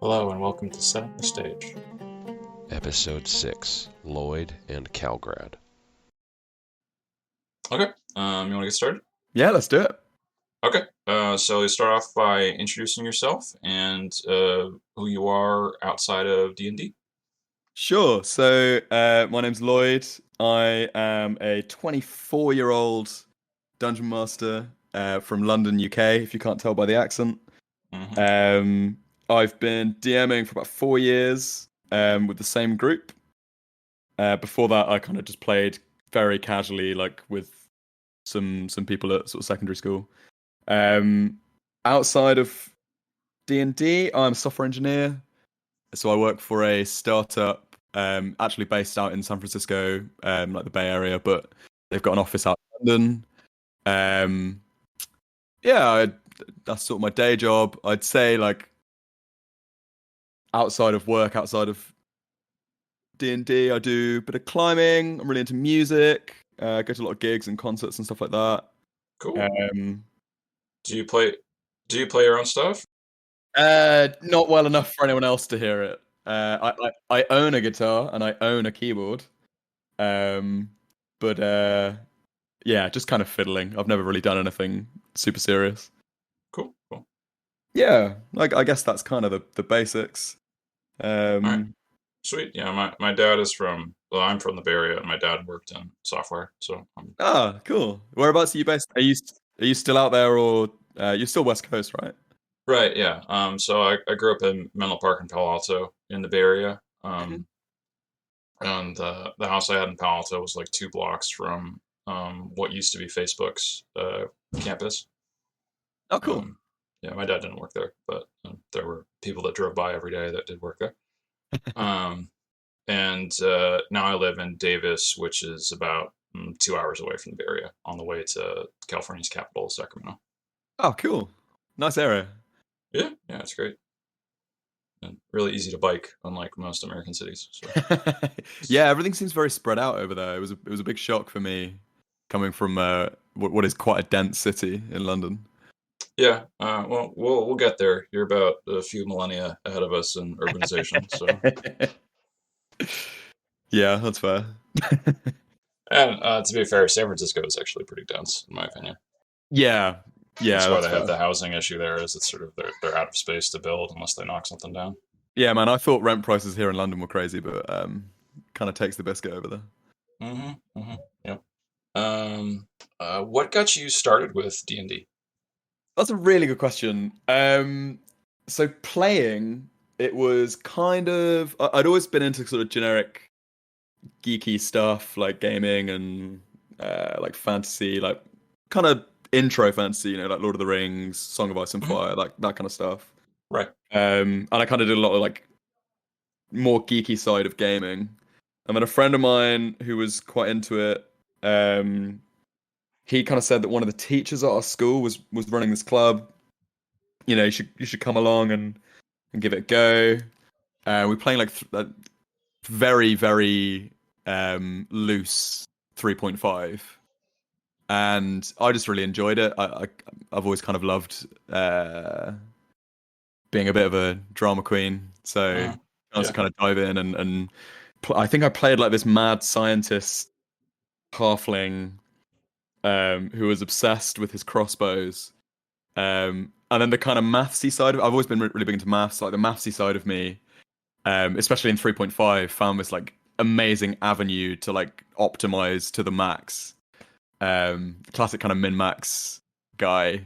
Hello and welcome to Setting the Stage. Episode 6, Lloyd and Kalgrad. Okay, you want to get started? Yeah, let's do it. Okay, so you start off by introducing yourself and who you are outside of D&D. Sure. So, my name's Lloyd. I am a 24-year-old dungeon master from London, UK, if you can't tell by the accent. Mm-hmm. I've been DMing for about 4 years with the same group. Before that, I kind of just played very casually, like with some people at sort of secondary school. Outside of D&D, I'm a software engineer. So I work for a startup, actually based out in San Francisco, like the Bay Area, but they've got an office out in London. Yeah, that's sort of my day job. I'd say like outside of work, outside of D&D, I do a bit of climbing. I'm really into music. Go to a lot of gigs and concerts and stuff like that. Cool. Um, Do you play your own stuff? Not well enough for anyone else to hear it. I own a guitar and I own a keyboard. But yeah, just kind of fiddling. I've never really done anything super serious. Cool. Yeah, like I guess that's kind of the basics. All right. Sweet. Yeah, my dad is I'm from the Bay Area, and my dad worked in software, so Cool. Whereabouts are you based? Are you still out there, or you're still West Coast, right? Right, yeah. So I grew up in Menlo Park in Palo Alto in the Bay Area. And the house I had in Palo Alto was like 2 blocks from what used to be Facebook's campus. Oh, cool. Yeah, my dad didn't work there, but there were people that drove by every day that did work there. And now I live in Davis, which is about 2 hours away from the Bay Area, on the way to California's capital, Sacramento. Oh, cool. Nice area. Yeah, it's great. And really easy to bike, unlike most American cities. So. Yeah, everything seems very spread out over there. It was a big shock for me coming from what is quite a dense city in London. Yeah, well, we'll get there. You're about a few millennia ahead of us in urbanization, so. Yeah, that's fair. And to be fair, San Francisco is actually pretty dense, in my opinion. Yeah, That's why they fair. have the housing issue there. Is it's sort of they're out of space to build unless they knock something down. Yeah, man, I thought rent prices here in London were crazy, but kind of takes the biscuit over there. Yep. What got you started with D&D? That's a really good question. So playing, it was kind of I'd always been into sort of generic geeky stuff like gaming and like fantasy, like kind of intro fantasy, like Lord of the Rings, Song of Ice and Fire, like that kind of stuff. Right. And I kind of did a lot of like more geeky side of gaming. And then a friend of mine who was quite into it, he kind of said that one of the teachers at our school was running this club. You should come along and give it a go. We're playing like very very loose 3.5, and I just really enjoyed it. I've always kind of loved being a bit of a drama queen, so I was to kind of dive in and I think I played like this mad scientist halfling who was obsessed with his crossbows. And then the kind of mathsy side of I've always been really big into maths, like the mathsy side of me, especially in 3.5, found this like amazing avenue to like optimize to the max. Classic kind of min-max guy.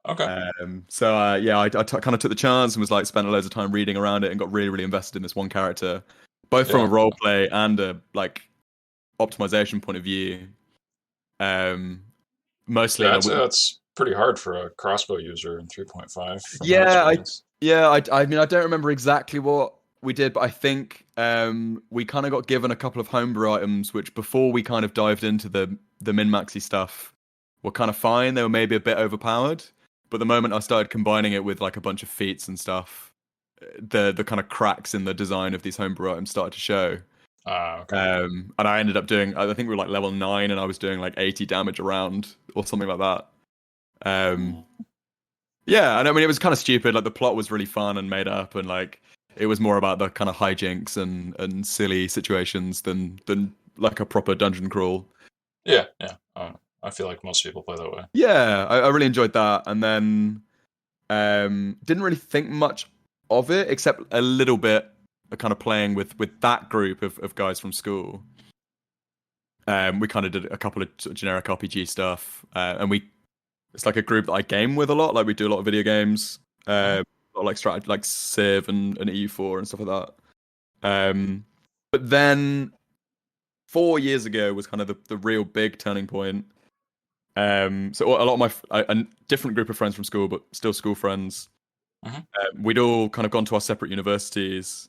Okay. So yeah, I kind of took the chance and was like spent loads of time reading around it and got really invested in this one character, both from a role play and a like optimization point of view. Mostly that's pretty hard for a crossbow user in 3.5. Yeah, I mean I don't remember exactly what we did, but I think we kind of got given a couple of homebrew items which before we kind of dived into the min-maxy stuff were kind of fine. They were maybe a bit overpowered, but the moment I started combining it with like a bunch of feats and stuff, the kind of cracks in the design of these homebrew items started to show. Okay. And I ended up doing, I think we were like level 9 and I was doing like 80 damage around or something like that. Yeah, and I mean it was kind of stupid. Like the plot was really fun and made up, and like it was more about the kind of hijinks and silly situations than like a proper dungeon crawl. Yeah, yeah. I feel like most people play that way. Yeah, I really enjoyed that, and then didn't really think much of it except a little bit, kind of playing with that group of guys from school. We kind of did a couple of sort of generic RPG stuff, and it's like a group that I game with a lot. Like we do a lot of video games, like strategy, like Civ and EU4 and stuff like that. But then 4 years ago was kind of the real big turning point. So a lot of a different group of friends from school, but still school friends. We'd all kind of gone to our separate universities,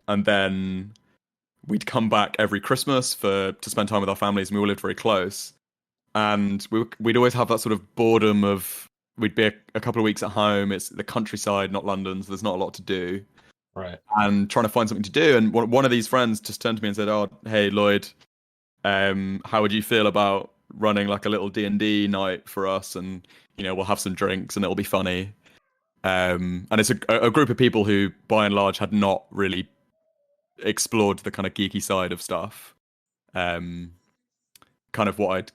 and then we'd come back every Christmas to spend time with our families, and we all lived very close. And we'd always have that sort of boredom of we'd be a couple of weeks at home. It's the countryside, not London, so there's not a lot to do. Right. And trying to find something to do. And one of these friends just turned to me and said, "Oh, hey Lloyd, how would you feel about running like a little D&D night for us? And we'll have some drinks and it'll be funny." And it's a group of people who, by and large, had not really explored the kind of geeky side of stuff. Kind of what I'd,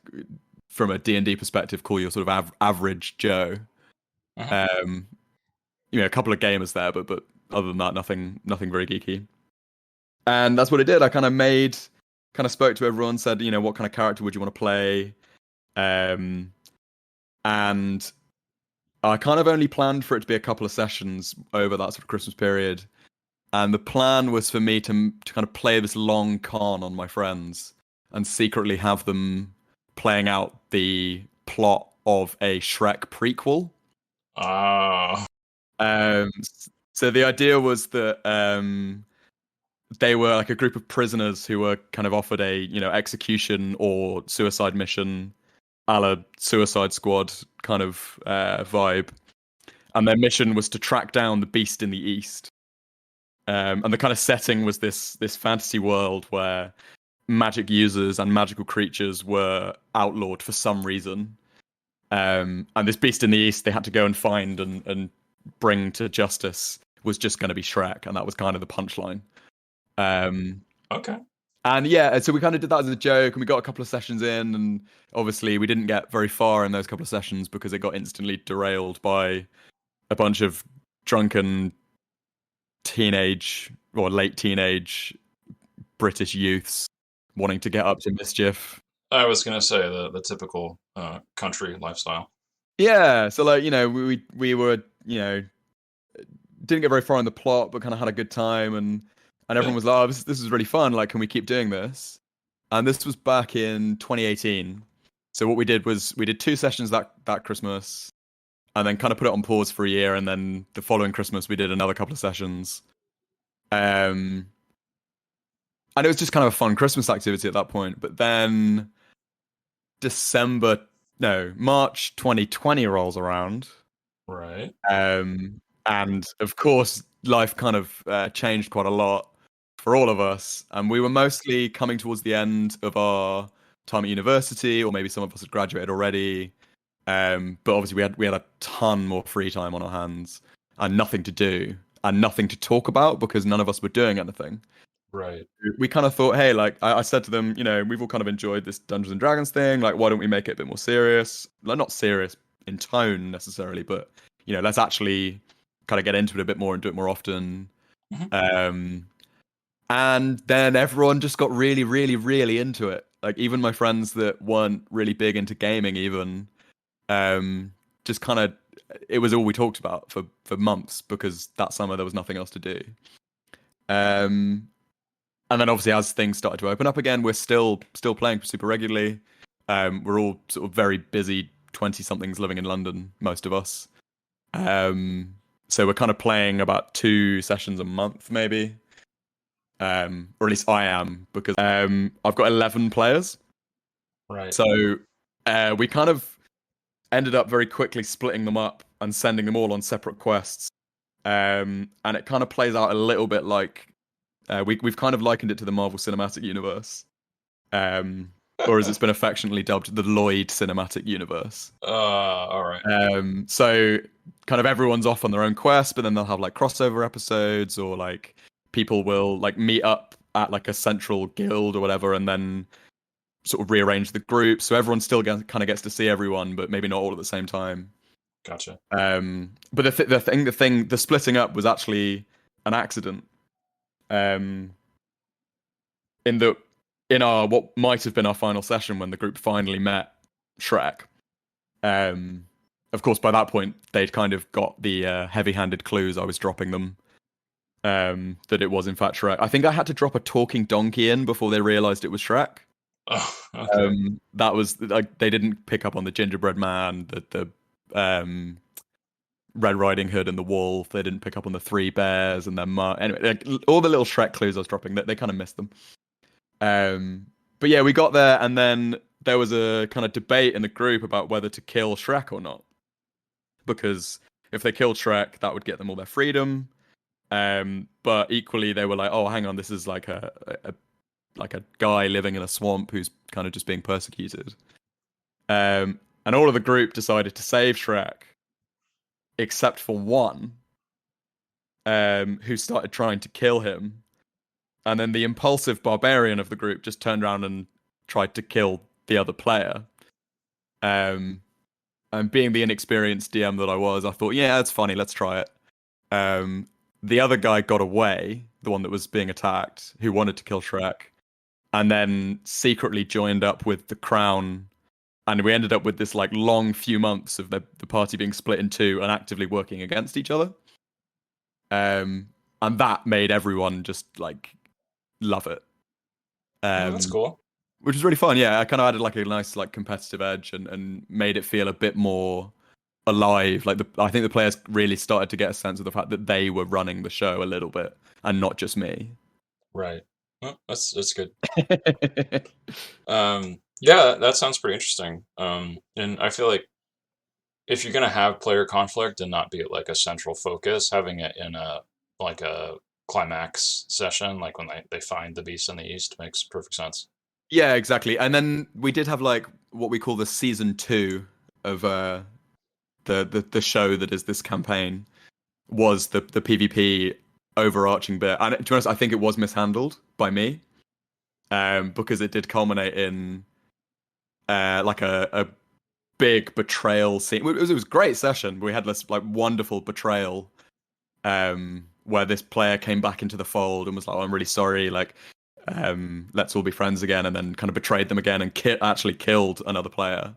from a D&D perspective, call your sort of average Joe. A couple of gamers there, but other than that, nothing very geeky. And that's what it did. I kind of spoke to everyone, said, what kind of character would you want to play? And I kind of only planned for it to be a couple of sessions over that sort of Christmas period. And the plan was for me to kind of play this long con on my friends and secretly have them playing out the plot of a Shrek prequel. So the idea was that they were like a group of prisoners who were kind of offered a execution or suicide mission, a la Suicide Squad kind of vibe, and their mission was to track down the Beast in the East. And the kind of setting was this fantasy world where magic users and magical creatures were outlawed for some reason. And this Beast in the East they had to go and find and bring to justice was just going to be Shrek, and that was kind of the punchline. Okay. And yeah, so we kind of did that as a joke, and we got a couple of sessions in, and obviously we didn't get very far in those couple of sessions because it got instantly derailed by a bunch of drunken teenage or late teenage British youths wanting to get up to mischief. I was gonna say the typical country lifestyle. Yeah, so like we were didn't get very far in the plot, but kind of had a good time, and everyone was like, "Oh, this is really fun. Like, can we keep doing this?" And this was back in 2018. So what we did was we did 2 sessions that Christmas, and then kind of put it on pause for a year, and then the following Christmas we did another couple of sessions. And it was just kind of a fun Christmas activity at that point. But then March 2020 rolls around. Right. And of course, life kind of changed quite a lot for all of us. And we were mostly coming towards the end of our time at university, or maybe some of us had graduated already. But obviously, we had a ton more free time on our hands and nothing to do and nothing to talk about because none of us were doing anything. Right. We kind of thought, hey, like I said to them, we've all kind of enjoyed this Dungeons and Dragons thing. Like, why don't we make it a bit more serious? Like, not serious in tone necessarily, but let's actually kind of get into it a bit more and do it more often. And then everyone just got really, really, really into it. Like even my friends that weren't really big into gaming, even just kind of it was all we talked about for months because that summer there was nothing else to do. And then obviously as things started to open up again, we're still playing super regularly. We're all sort of very busy 20-somethings living in London, most of us. So we're kind of playing about 2 sessions a month, maybe. Or at least I am, because I've got 11 players. Right. So we kind of ended up very quickly splitting them up and sending them all on separate quests. And it kind of plays out a little bit like we've kind of likened it to the Marvel Cinematic Universe. or as it's been affectionately dubbed, the Lloyd cinematic universe. All right. So kind of everyone's off on their own quest, but then they'll have like crossover episodes, or like people will like meet up at like a central guild or whatever, and then sort of rearrange the group. So everyone still kind of gets to see everyone, but maybe not all at the same time. Gotcha. But the splitting up was actually an accident. In the in our what might have been our final session when the group finally met Shrek. Of course, by that point they'd kind of got the heavy-handed clues I was dropping them. That it was in fact Shrek. I think I had to drop a talking donkey in before they realized it was Shrek. Oh, okay. That was like they didn't pick up on the gingerbread man, the Red Riding Hood and the wolf. They didn't pick up on the three bears and their anyway, like, all the little Shrek clues I was dropping. They kind of missed them. But yeah, we got there, and then there was a kind of debate in the group about whether to kill Shrek or not, because if they killed Shrek, that would get them all their freedom. But equally, they were like, "Oh, hang on, this is like a guy living in a swamp who's kind of just being persecuted." And all of the group decided to save Shrek, except for one, who started trying to kill him. And then the impulsive barbarian of the group just turned around and tried to kill the other player. And being the inexperienced DM that I was, I thought, yeah, that's funny, let's try it. The other guy got away, the one that was being attacked, who wanted to kill Shrek, and then secretly joined up with the Crown. And we ended up with this like long few months of the party being split in two and actively working against each other. And that made everyone just like love it. Oh, that's cool. Which was really fun. Yeah, I kind of added like a nice like competitive edge and made it feel a bit more alive. Like I think the players really started to get a sense of the fact that they were running the show a little bit and not just me. Right. Well, that's good. Yeah, that sounds pretty interesting. And I feel like if you're gonna have player conflict and not be like a central focus, having it in a climax session, like when they find the beast in the east, makes perfect sense. Yeah, exactly. And then we did have like what we call the season 2 of the show that is this campaign, was the PvP overarching bit. And to be honest, I think it was mishandled by me, because it did culminate in like a big betrayal scene. It was a great session. We had this like wonderful betrayal, where this player came back into the fold and was like, "Oh, I'm really sorry. Like, let's all be friends again," and then kind of betrayed them again and actually killed another player.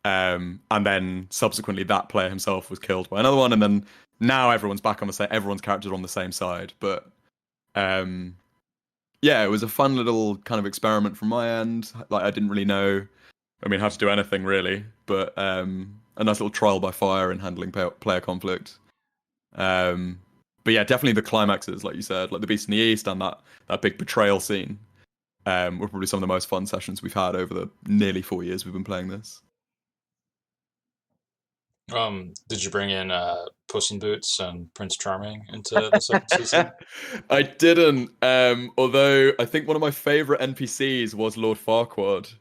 And then subsequently, that player himself was killed by another one, and then now everyone's back on the same. Everyone's characters are on the same side, but yeah, it was a fun little kind of experiment from my end. Like I didn't really know, I mean, how to do anything really, but a nice little trial by fire in handling player conflict. But yeah, definitely the climaxes, like you said, like the Beast in the East and that big betrayal scene, were probably some of the most fun sessions we've had over the nearly 4 years we've been playing this. Did you bring in Puss in Boots and Prince Charming into the second season? I didn't. Although I think one of my favorite NPCs was Lord Farquad.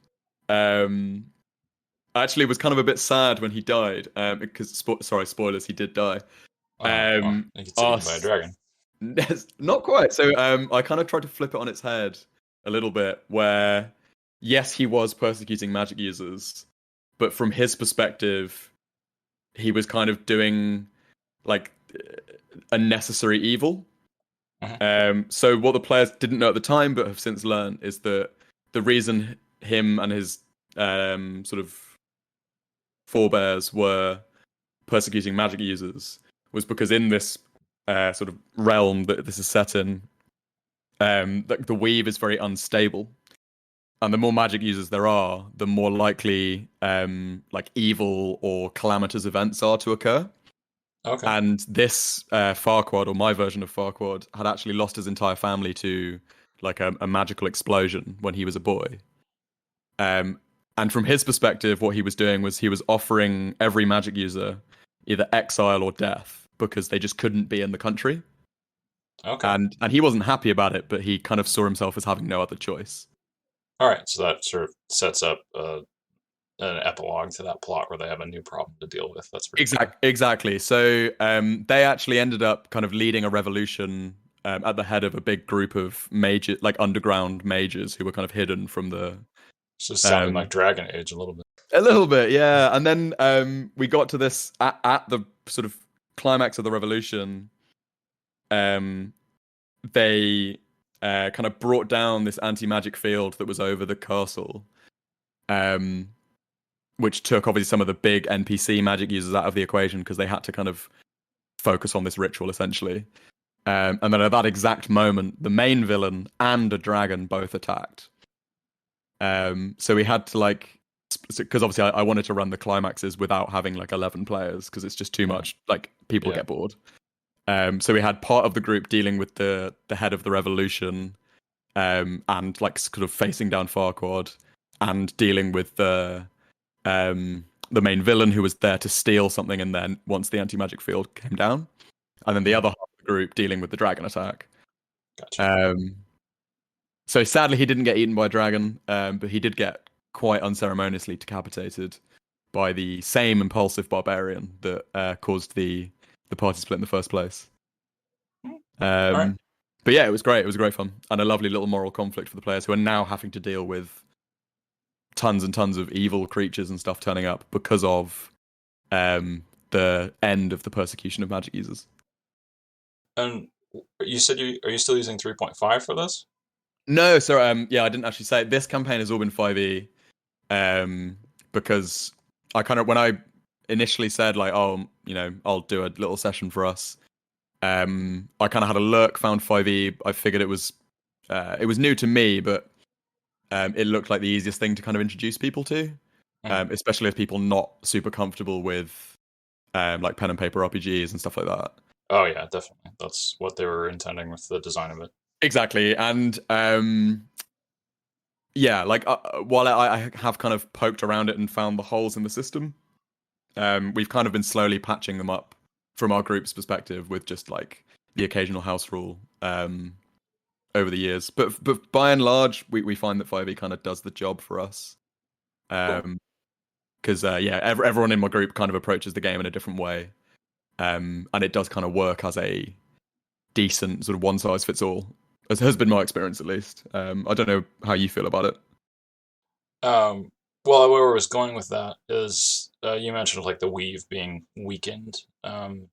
Actually, was kind of a bit sad when he died. Because sorry, spoilers, he did die. Well, he gets eaten by a dragon. Not quite. So I kind of tried to flip it on its head a little bit, where yes, he was persecuting magic users, but from his perspective, he was kind of doing like a necessary evil. So what the players didn't know at the time, but have since learned, is that the reason him and his sort of forebears were persecuting magic users was because in this sort of realm that this is set in, the weave is very unstable, and the more magic users there are, the more likely like evil or calamitous events are to occur. Okay. And this Farquad, or my version of Farquad, had actually lost his entire family to like a magical explosion when he was a boy. And from his perspective, what he was doing was he was offering every magic user either exile or death because they just couldn't be in the country. Okay. And he wasn't happy about it, but he kind of saw himself as having no other choice. All right, so that sort of sets up an epilogue to that plot where they have a new problem to deal with. That's pretty cool. Exactly. So they actually ended up kind of leading a revolution at the head of a big group of major, like underground mages who were kind of hidden from the. It's just sounding like Um, Dragon Age a little bit. a little bit, yeah. And then we got to this at the sort of climax of the revolution. Um, they kind of brought down this anti-magic field that was over the castle, um, which took obviously some of the big NPC magic users out of the equation because they had to kind of focus on this ritual essentially. And then at that exact moment, the main villain and a dragon both attacked. So we had to like, because obviously I wanted to run the climaxes without having like 11 players because it's just too much. Like people get bored. So we had part of the group dealing with the head of the revolution, and like sort of facing down Farquad, and dealing with the main villain who was there to steal something, and then once the anti-magic field came down, and then the other half of the group dealing with the dragon attack. Gotcha. So sadly he didn't get eaten by a dragon, but he did get quite unceremoniously decapitated by the same impulsive barbarian that caused the party split in the first place. All right. But yeah, it was great. It was great fun and a lovely little moral conflict for the players who are now having to deal with tons and tons of evil creatures and stuff turning up because of the end of the persecution of magic users. And you said are you still using 3.5 for this? No, so yeah, I didn't actually say it. This campaign has all been 5e, because I kind of when I initially said like, oh, you know, I'll do a little session for us. I kind of had a look, found 5e. I figured it was new to me, but it looked like the easiest thing to kind of introduce people to, especially if people not super comfortable with like pen and paper RPGs and stuff like that. Oh yeah, definitely. That's what they were intending with the design of it. Exactly, and yeah, like while I have kind of poked around it and found the holes in the system, we've kind of been slowly patching them up from our group's perspective with just like the occasional house rule over the years. But by and large, we find that 5e kind of does the job for us. Because yeah, everyone in my group kind of approaches the game in a different way, and it does kind of work as a decent sort of one size fits all. As has been my experience, at least. I don't know how you feel about it. Well, where I was going with that is you mentioned like the weave being weakened, and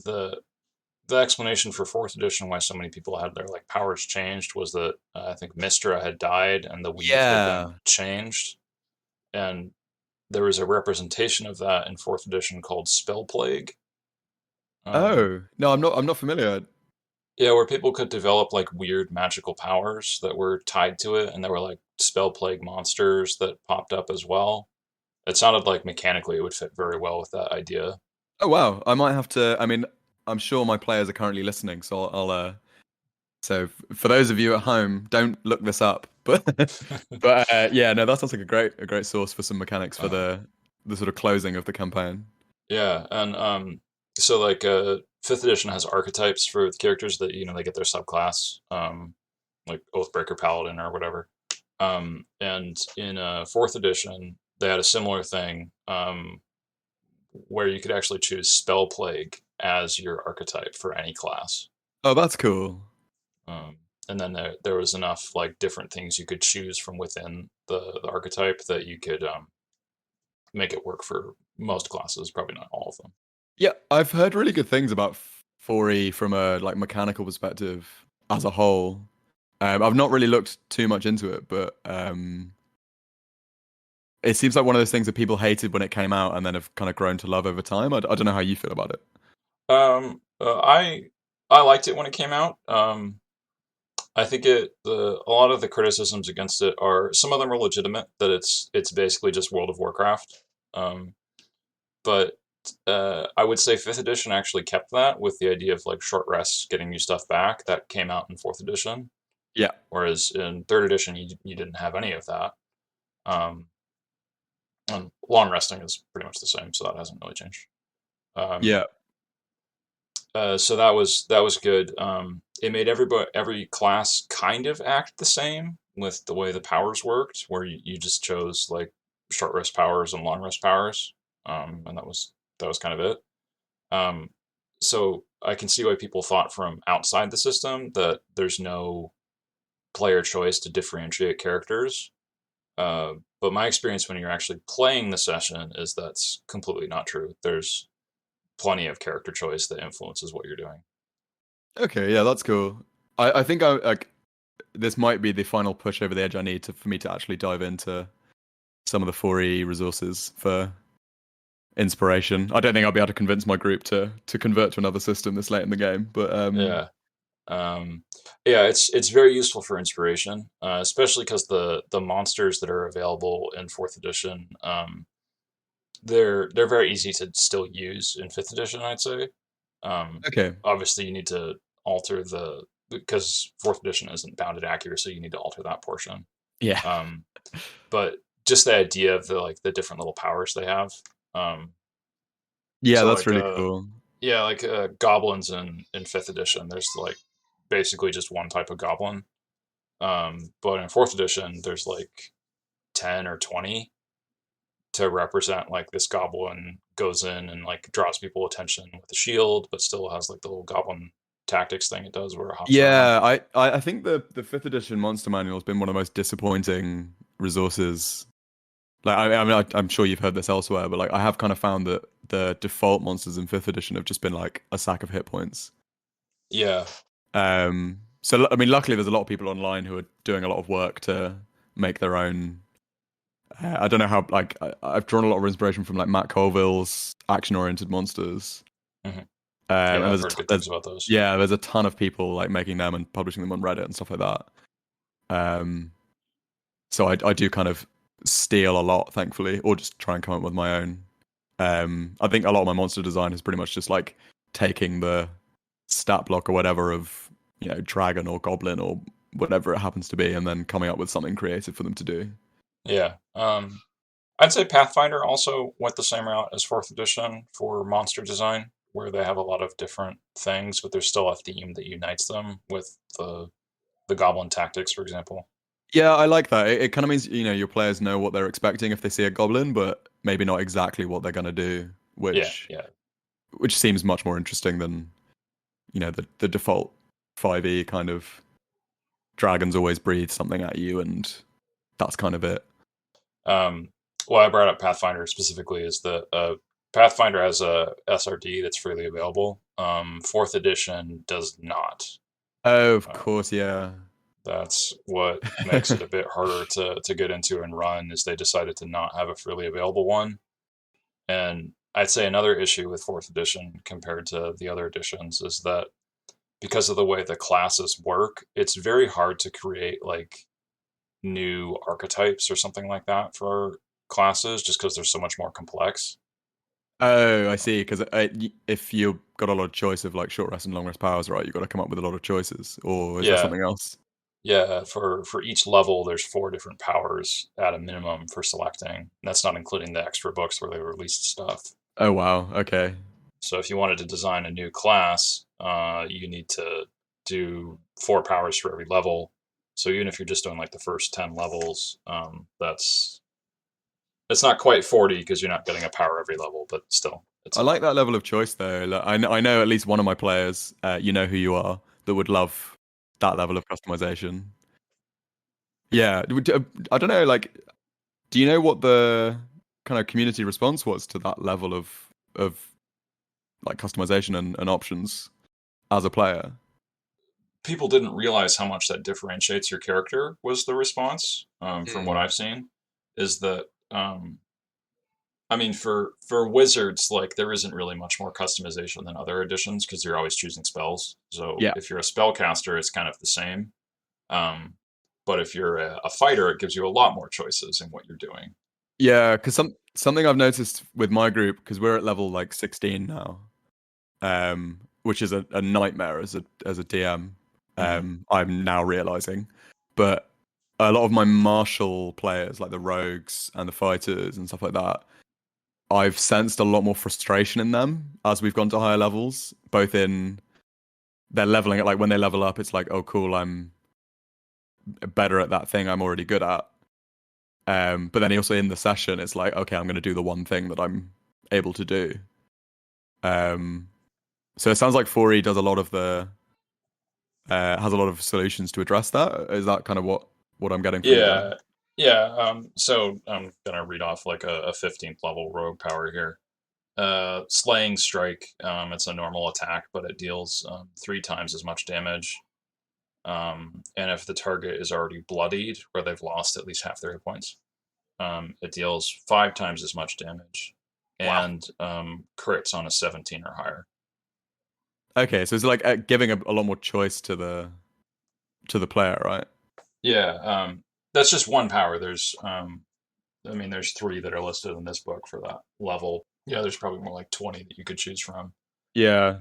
the explanation for fourth edition why so many people had their like powers changed was that I think Mistra had died and the weave had been changed, and there was a representation of that in fourth edition called Spell Plague. Oh no, I'm not familiar. Yeah, where people could develop like weird magical powers that were tied to it, and there were like spell plague monsters that popped up as well. It sounded like mechanically it would fit very well with that idea. Oh wow, I might have to. I mean, I'm sure my players are currently listening, so so for those of you at home, don't look this up. But yeah, no, that sounds like a great source for some mechanics for the sort of closing of the campaign. Yeah, and so like fifth edition has archetypes for the characters that they get their subclass, like Oathbreaker Paladin or whatever. And in fourth edition, they had a similar thing, where you could actually choose Spell Plague as your archetype for any class. Oh, that's cool. And then there was enough like different things you could choose from within the archetype that you could make it work for most classes, probably not all of them. Yeah, I've heard really good things about 4E from a like mechanical perspective as a whole. I've not really looked too much into it, but it seems like one of those things that people hated when it came out and then have kind of grown to love over time. I don't know how you feel about it. I liked it when it came out. I think a lot of the criticisms against it are, some of them are legitimate, that it's basically just World of Warcraft. But I would say fifth edition actually kept that with the idea of like short rests, getting you stuff back. That came out in fourth edition. Yeah. Whereas in third edition, you didn't have any of that. And long resting is pretty much the same, so that hasn't really changed. Yeah. So that was good. It made every class kind of act the same, with the way the powers worked, where you just chose like short rest powers and long rest powers, and that was kind of it. Um, so I can see why people thought from outside the system that there's no player choice to differentiate characters. But my experience when you're actually playing the session is that's completely not true. There's plenty of character choice that influences what you're doing. Okay, yeah, that's cool. I think I like this might be the final push over the edge I need for me to actually dive into some of the 4E resources for inspiration. I don't think I'll be able to convince my group to convert to another system this late in the game, but Yeah. Um, yeah, it's very useful for inspiration, especially because the monsters that are available in fourth edition, they're very easy to still use in fifth edition, I'd say. okay. Obviously, you need to alter the because fourth edition isn't bounded accuracy. You need to alter that portion. Yeah. Um, but just the idea of the different little powers they have. Um, Yeah, so that's really cool. yeah, goblins in fifth edition. There's like basically just one type of goblin. But in fourth edition, there's like 10 or 20 to represent like this goblin goes in and like draws people attention with the shield, but still has like the little goblin tactics thing it does where it hops around. Yeah, I think the fifth edition monster manual has been one of the most disappointing resources. Like I mean I'm sure you've heard this elsewhere, but like I have kind of found that the default monsters in fifth edition have just been like a sack of hit points. Yeah, So I mean, luckily there's a lot of people online who are doing a lot of work to make their own. I don't know how. Like I've drawn a lot of inspiration from like Matt Colville's action-oriented monsters. hmm And yeah, I've there's heard good there's things about those. yeah, there's a ton of people like making them and publishing them on Reddit and stuff like that. Um, so I do kind of steal a lot, thankfully, or just try and come up with my own. I think a lot of my monster design is pretty much just like taking the stat block or whatever of dragon or goblin or whatever it happens to be, and then coming up with something creative for them to do. Yeah, I'd say Pathfinder also went the same route as fourth edition for monster design, where they have a lot of different things, but there's still a theme that unites them with the goblin tactics, for example. Yeah, I like that. It kind of means your players know what they're expecting if they see a goblin, but maybe not exactly what they're gonna do, Yeah, which yeah, which seems much more interesting than the default 5e kind of dragons always breathe something at you, and that's kind of it. Um, well, I brought up Pathfinder specifically is that Pathfinder has a SRD that's freely available. Fourth edition does not. Oh, of Uh, course, yeah. that's what makes it a bit harder to get into and run. Is they decided to not have a freely available one, and I'd say another issue with fourth edition compared to the other editions is that because of the way the classes work, it's very hard to create like new archetypes or something like that for classes just because they're so much more complex. Oh, I see. Because if you've got a lot of choice of like short rest and long rest powers, right, you've got to come up with a lot of choices. Or is there Yeah, something else? yeah. For each level, there's four different powers at a minimum for selecting. And that's not including the extra books where they released stuff. Oh wow. Okay. So if you wanted to design a new class, you need to do four powers for every level. So even if you're just doing like the first 10 levels, that's it's not quite 40 because you're not getting a power every level, but still, it's I a like lot. that level of choice though. Like, I know at least one of my players, you know who you are, that would love that level of customization. Yeah. I don't know. Like, do you know what the kind of community response was to that level of like customization and options as a player? People didn't realize how much that differentiates your character was the response from what Mm. I've seen is that I mean for wizards like there isn't really much more customization than other editions because you're always choosing spells. So Yeah. if you're a spellcaster it's kind of the same. um, but if you're a fighter it gives you a lot more choices in what you're doing. Yeah, because something I've noticed with my group, because we're at level like 16 now, which is a nightmare as a DM. hmm I'm now realizing, but a lot of my martial players, like the rogues and the fighters and stuff like that, I've sensed a lot more frustration in them as we've gone to higher levels. Both in they're leveling it, like when they level up, it's like, oh cool, I'm better at that thing I'm already good at. But then also in the session, it's like, okay, I'm going to do the one thing that I'm able to do. Um, so it sounds like 4E does a lot of the has a lot of solutions to address that. Is that kind of what I'm getting from you there? Yeah, yeah. So I'm gonna read off like a 15th level rogue power here. Slaying Strike. It's a normal attack, but it deals 3 times as much damage. And if the target is already bloodied or they've lost at least half their hit points, it deals 5 times as much damage, Wow. and crits on a 17 or higher. Okay, so it's like giving a lot more choice to the player, right? Yeah, that's just one power. I mean, there's 3 that are listed in this book for that level. Yeah, there's probably more like 20 that you could choose from. Yeah,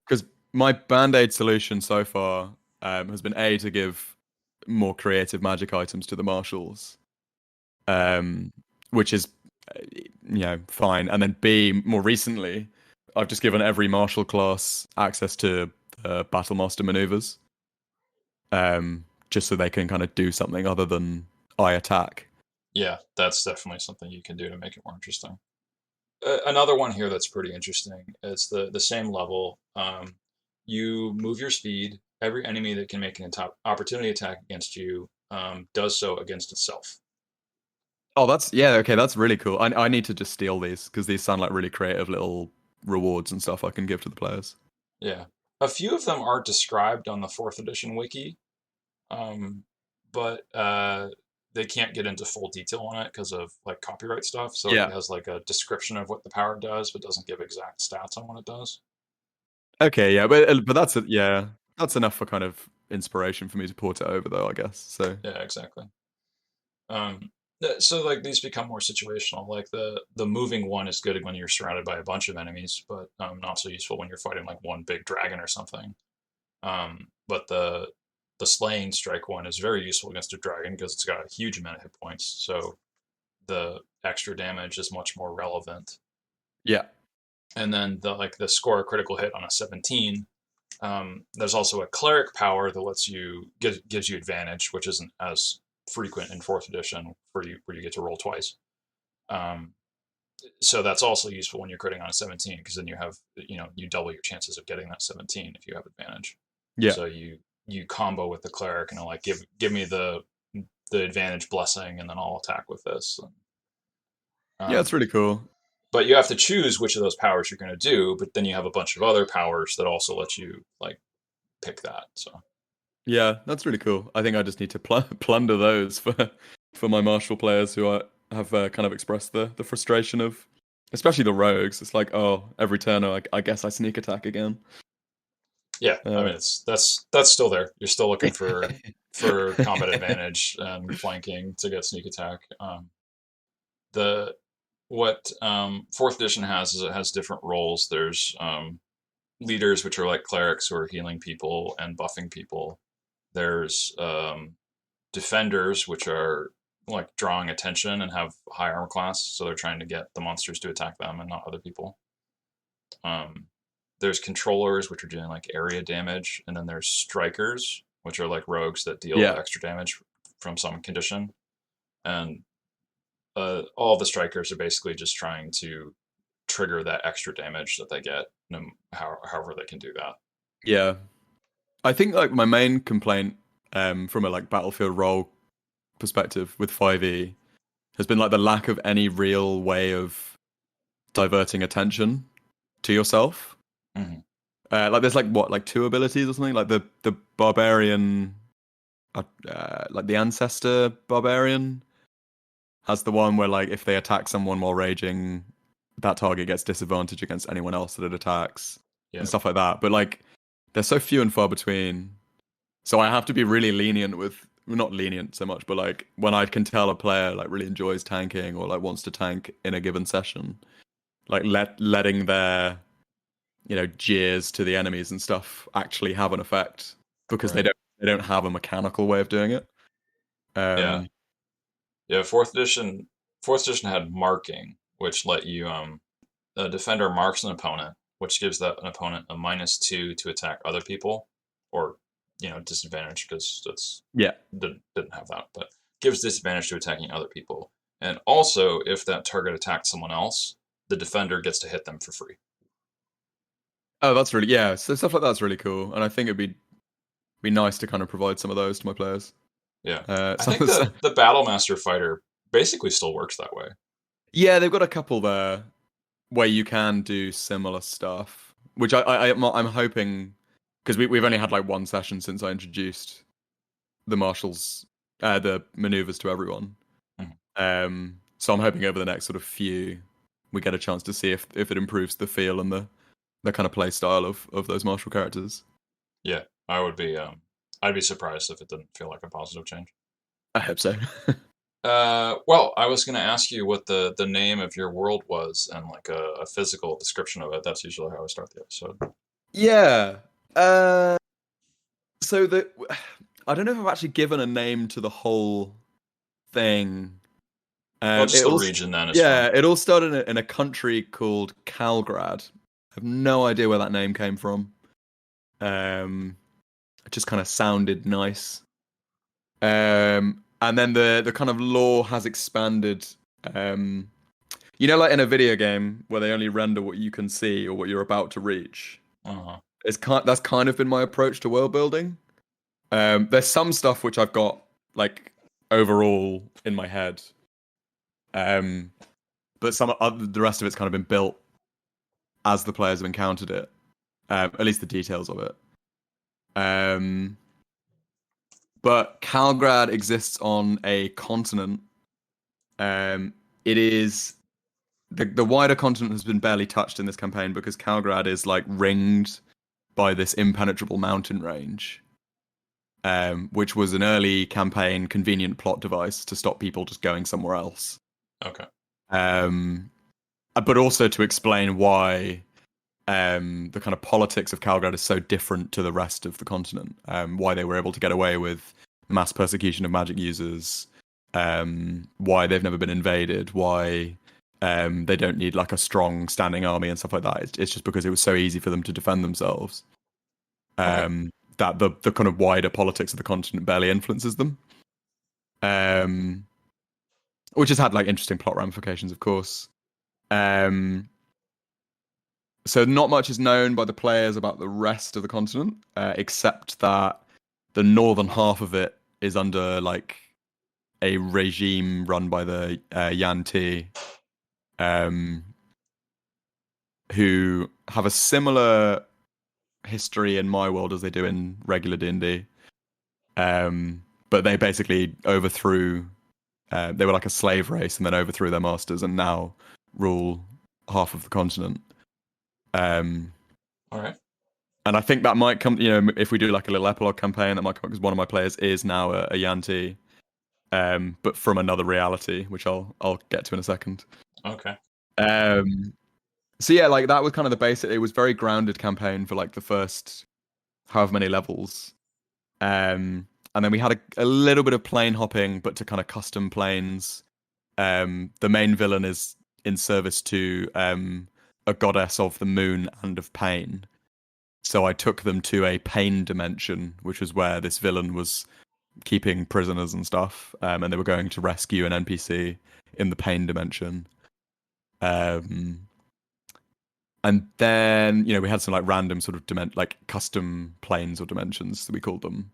because my Band-Aid solution so far has been A, to give more creative magic items to the marshals, um, which is fine, and then B, more recently, I've just given every martial class access to battle master maneuvers, just so they can kind of do something other than I attack. Yeah, that's definitely something you can do to make it more interesting. Another one here that's pretty interesting. It's the same level. You move your speed. Every enemy that can make an opportunity attack against you does so against itself. Oh, that's yeah, okay, that's really cool. I need to just steal these because these sound like really creative little rewards and stuff I can give to the players. Yeah, a few of them are described on the 4th edition wiki, um, but they can't get into full detail on it because of like copyright stuff. So it Yeah. has like a description of what the power does, but doesn't give exact stats on what it does. Okay, yeah, but yeah, that's enough for kind of inspiration for me to port it over, though, I guess. So Yeah, exactly. Um, so like these become more situational. Like the moving one is good when you're surrounded by a bunch of enemies, but not so useful when you're fighting like one big dragon or something. But the slaying strike one is very useful against a dragon because it's got a huge amount of hit points. So the extra damage is much more relevant. yeah, And then the score a critical hit on a 17. There's also a cleric power that lets you gives you advantage, which isn't as frequent in 4th edition, where you get to roll twice. Um, so that's also useful when you're critting on a 17 because then you double your chances of getting that 17 if you have advantage. yeah, So you combo with the cleric and like give me the advantage blessing and then I'll attack with this. yeah. It's Um, really cool. but you have to choose which of those powers you're going to do. But then you have a bunch of other powers that also let you like pick that. So Yeah, that's really cool. I think I just need to plunder those for my martial players who have kind of expressed the frustration of, especially the rogues. It's like, oh, every turn I guess I sneak attack again. yeah, I Uh, mean that's still there. You're still looking for combat advantage and flanking to get sneak attack. The what 4th edition has is it has different roles. There's leaders, which are like clerics who are healing people and buffing people. There's defenders, which are like drawing attention and have high armor class, so they're trying to get the monsters to attack them and not other people. Um, there's controllers, which are doing like area damage, and then there's strikers, which are like rogues that deal yeah, extra damage from some condition. And all the strikers are basically just trying to trigger that extra damage that they get, however they can do that. yeah. I think like my main complaint from a like battlefield role perspective with 5e has been like the lack of any real way of diverting attention to yourself. Mm-hmm. Like there's like what like 2 abilities or something like the barbarian, like the ancestor barbarian has the one where like if they attack someone while raging, that target gets disadvantage against anyone else that it attacks and Yeah, stuff like that. But like they're so few and far between. So I have to be really lenient with, well, not lenient so much, but like when I can tell a player like really enjoys tanking or like wants to tank in a given session, like letting their jeers to the enemies and stuff actually have an effect because right. they don't have a mechanical way of doing it. Yeah, Um, yeah. Fourth edition had marking, which let you a defender marks an opponent, which gives that an opponent a -2 to attack other people, or disadvantage because Yeah. didn't have that, but gives disadvantage to attacking other people. And also, if that target attacked someone else, the defender gets to hit them for free. Oh, that's really So stuff like that's really cool, and I think it'd be nice to kind of provide some of those to my players. Yeah, I Some think of the, the Battlemaster fighter basically still works that way. yeah, they've got a couple there where you can do similar stuff, which I'm hoping because we've only had like one session since I introduced the marshals, the maneuvers to everyone. So I'm hoping over the next sort of few, we get a chance to see if it improves the feel and the kind of play style of those martial characters. Yeah, I would be. I'd be surprised if it didn't feel like a positive change. I hope so. Well, I was going to ask you what the name of your world was and like a physical description of it. That's usually how I start the episode. Yeah. So I don't know if I've actually given a name to the whole thing. Well, just the region then is yeah, fine. it all started in a country called Kalgrad. I have no idea where that name came from. It just kind of sounded nice. And then the kind of lore has expanded. Like in a video game where they only render what you can see or what you're about to reach. Uh-huh. That's kind of been my approach to world building. There's some stuff which I've got like overall in my head. But the rest of it's kind of been built as the players have encountered it. At least the details of it. But Kalgrad exists on a continent. It is the wider continent has been barely touched in this campaign because Kalgrad is like ringed by this impenetrable mountain range, which was an early campaign convenient plot device to stop people just going somewhere else. Okay. But also to explain why the kind of politics of Kalgrad is so different to the rest of the continent. Why they were able to get away with mass persecution of magic users. Why they've never been invaded. Why they don't need like a strong standing army and stuff like that. It's just because it was so easy for them to defend themselves. Okay. That the kind of wider politics of the continent barely influences them. Which has had like interesting plot ramifications, of course. So not much is known by the players about the rest of the continent, except that the northern half of it is under like a regime run by the Yanti, who have a similar history in my world as they do in regular D&D. But they basically overthrew. They were like a slave race and then overthrew their masters and now rule half of the continent. All right. And I think that might come, if we do like a little epilogue campaign, that might come because one of my players is now a Yanti, but from another reality, which I'll get to in a second. Okay. So yeah, like that was kind of the basic. It was very grounded campaign for like the first however many levels, and then we had a little bit of plane hopping, but to kind of custom planes. The main villain is in service to a goddess of the moon and of pain. So I took them to a pain dimension, which was where this villain was keeping prisoners and stuff, and they were going to rescue an NPC in the pain dimension. And then we had some like random sort of like custom planes or dimensions, that we called them.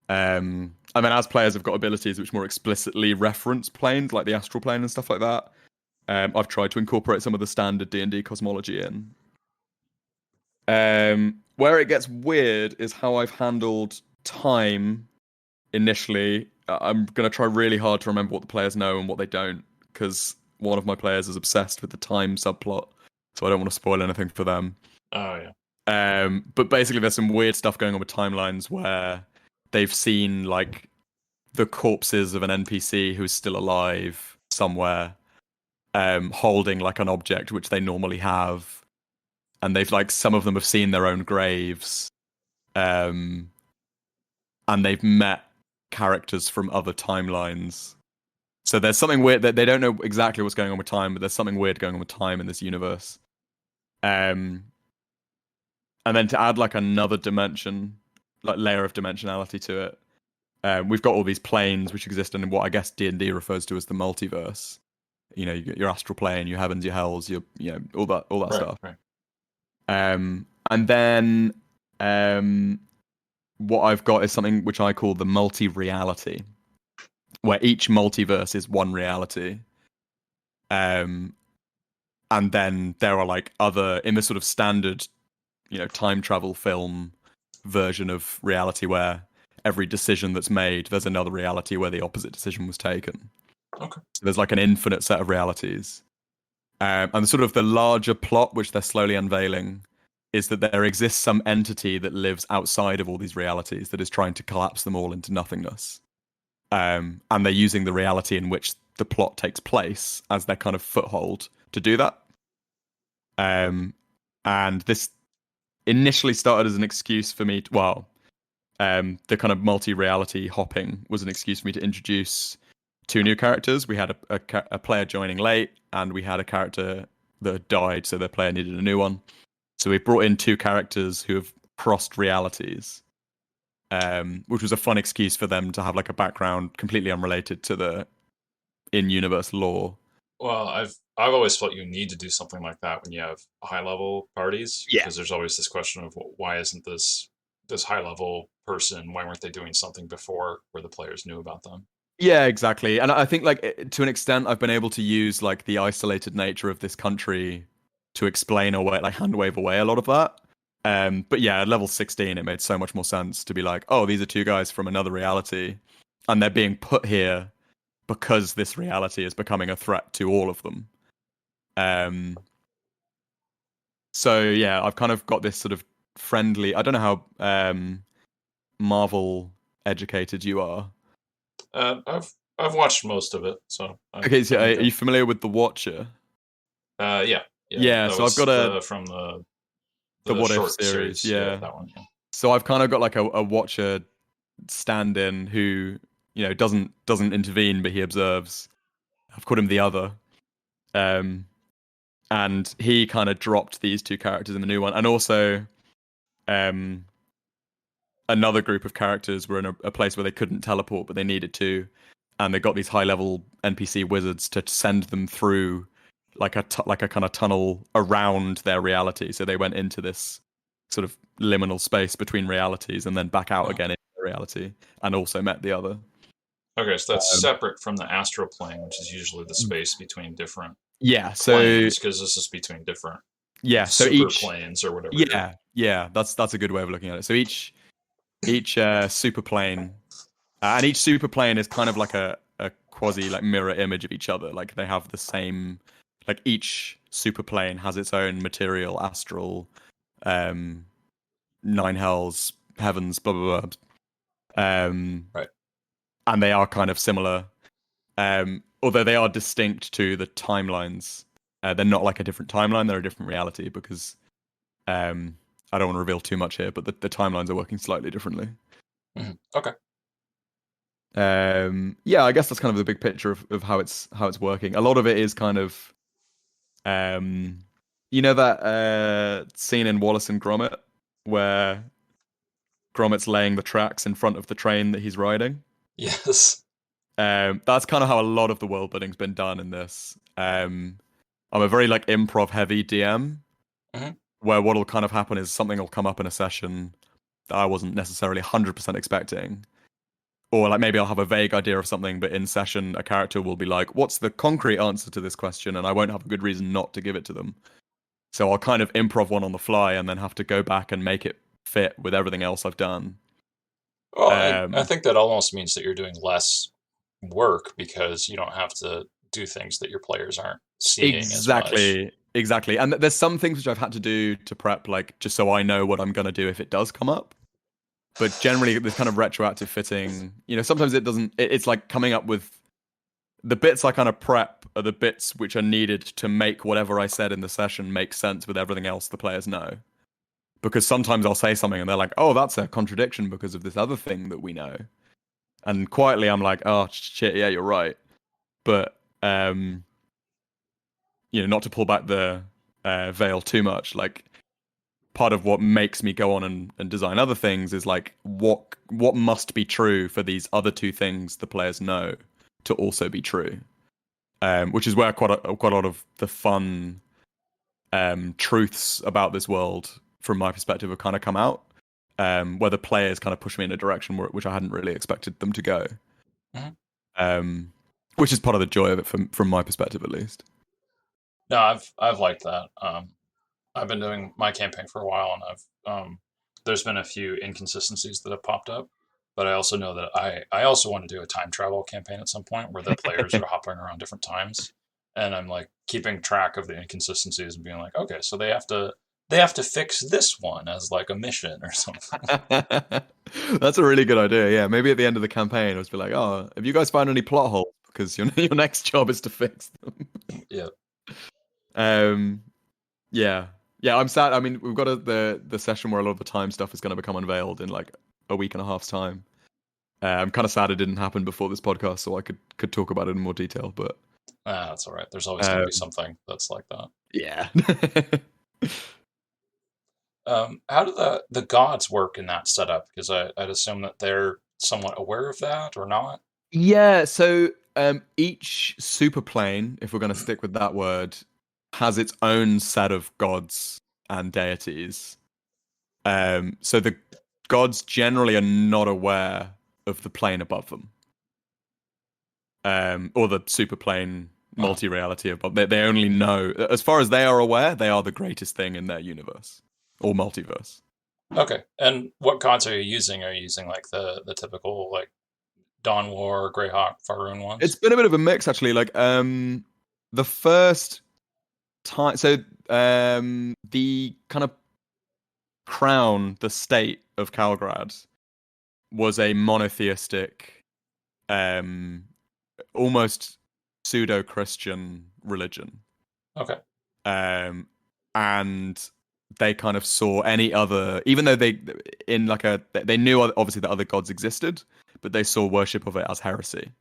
And then as players have got abilities which more explicitly reference planes, like the astral plane and stuff like that, I've tried to incorporate some of the standard D&D cosmology in. Where it gets weird is how I've handled time initially. I'm going to try really hard to remember what the players know and what they don't, because one of my players is obsessed with the time subplot, so I don't want to spoil anything for them. Oh, yeah. But basically there's some weird stuff going on with timelines where they've seen like the corpses of an NPC who's still alive somewhere, holding like an object which they normally have. And they've like, some of them have seen their own graves. And they've met characters from other timelines. So there's something weird that they don't know exactly what's going on with time, but there's something weird going on with time in this universe. And then to add like another dimension, like layer of dimensionality to it. We've got all these planes which exist in what I guess D&D refers to as the multiverse. You know, you get your astral plane, your heavens, your hells, your all that stuff. Right. And then what I've got is something which I call the multi-reality, where each multiverse is one reality. And then there are like other in the sort of standard, time travel film version of reality where every decision that's made, there's another reality where the opposite decision was taken. Okay. So there's like an infinite set of realities. And sort of the larger plot, which they're slowly unveiling, is that there exists some entity that lives outside of all these realities that is trying to collapse them all into nothingness. And they're using the reality in which the plot takes place as their kind of foothold to do that. And this initially started as an excuse for me to, the kind of multi-reality hopping was an excuse for me to introduce two new characters. We had a player joining late, and we had a character that died, so their player needed a new one. So we brought in two characters who have crossed realities, which was a fun excuse for them to have like a background completely unrelated to the in-universe lore. Well, I've always felt you need to do something like that when you have high-level parties, because there's always this question of why isn't this high-level person, why weren't they doing something before where the players knew about them? Yeah, exactly. And I think like to an extent I've been able to use like the isolated nature of this country to explain away, like hand wave away a lot of that. But yeah, at level 16 it made so much more sense to be like, oh, these are two guys from another reality and they're being put here because this reality is becoming a threat to all of them. So yeah, I've kind of got this sort of friendly, I don't know how Marvel educated you are. I've watched most of it, so okay. So are you familiar with The Watcher? Yeah. So I've got from the What If short series. Yeah, that one. Yeah. So I've kind of got like a Watcher stand-in who doesn't intervene, but he observes. I've called him the Other, and he kind of dropped these two characters in the new one, and also another group of characters were in a place where they couldn't teleport, but they needed to, and they got these high-level NPC wizards to send them through like a kind of tunnel around their reality. So they went into this sort of liminal space between realities and then back out again into reality, and also met the Other. Okay, so that's separate from the astral plane, which is usually the space between different so planes, because this is between different so super planes or whatever. That's a good way of looking at it. So each super plane, and each super plane is kind of like a quasi like mirror image of each other. Like they have the same, like each super plane has its own material, astral, nine hells, heavens, blah blah blah. Right. And they are kind of similar, although they are distinct to the timelines. They're not like a different timeline; they're a different reality because I don't want to reveal too much here, but the timelines are working slightly differently. Mm-hmm. Okay. I guess that's kind of the big picture of how it's working. A lot of it is kind of, that scene in Wallace and Gromit where Gromit's laying the tracks in front of the train that he's riding. Yes. That's kind of how a lot of the world building's been done in this. I'm a very like improv heavy DM, where what'll kind of happen is something will come up in a session that I wasn't necessarily 100% expecting. Or like maybe I'll have a vague idea of something, but in session a character will be like, what's the concrete answer to this question? And I won't have a good reason not to give it to them. So I'll kind of improv one on the fly and then have to go back and make it fit with everything else I've done. Well, I think that almost means that you're doing less work because you don't have to do things that your players aren't seeing as much. Exactly. And there's some things which I've had to do to prep, like just so I know what I'm going to do if it does come up. But generally, this kind of retroactive fitting, sometimes it doesn't. It's like coming up with the bits I kind of prep are the bits which are needed to make whatever I said in the session make sense with everything else the players know. Because sometimes I'll say something and they're like, "Oh, that's a contradiction because of this other thing that we know," and quietly I'm like, "Oh shit, yeah, you're right." But not to pull back the veil too much, like part of what makes me go on and design other things is like what must be true for these other two things the players know to also be true, which is where quite a lot of the fun truths about this world, from my perspective, have kind of come out. Where the players kind of push me in a direction which I hadn't really expected them to go. Mhm. Which is part of the joy of it from my perspective, at least. No, I've liked that. I've been doing my campaign for a while, and there's been a few inconsistencies that have popped up, but I also know that I also want to do a time travel campaign at some point where the players are hopping around different times, and I'm like keeping track of the inconsistencies and being like, okay, so they have to fix this one as like a mission or something. That's a really good idea. Yeah, maybe at the end of the campaign, it'll be like, "Oh, have you guys found any plot holes? Because your next job is to fix them." Yeah. Yeah, yeah. I'm sad. I mean, we've got the session where a lot of the time stuff is going to become unveiled in like a week and a half's time. I'm kind of sad it didn't happen before this podcast, so I could talk about it in more detail. But That's all right. There's always going to be something that's like that. yeah. How do the gods work in that setup? Because I'd assume that they're somewhat aware of that or not. Yeah, so each super plane, if we're going to stick with that word, has its own set of gods and deities. So the gods generally are not aware of the plane above them, or the super plane multi-reality above. They only know, as far as they are aware, they are the greatest thing in their universe or multiverse. Okay. And what gods are you using? Are you using like the typical like Dawn War, Greyhawk, Faerun ones? It's been a bit of a mix actually. Like the first time, so the kind of crown, the state of Kalgrad, was a monotheistic, almost pseudo-Christian religion. Okay. And they kind of saw any other, even though they knew obviously that other gods existed, but they saw worship of it as heresy.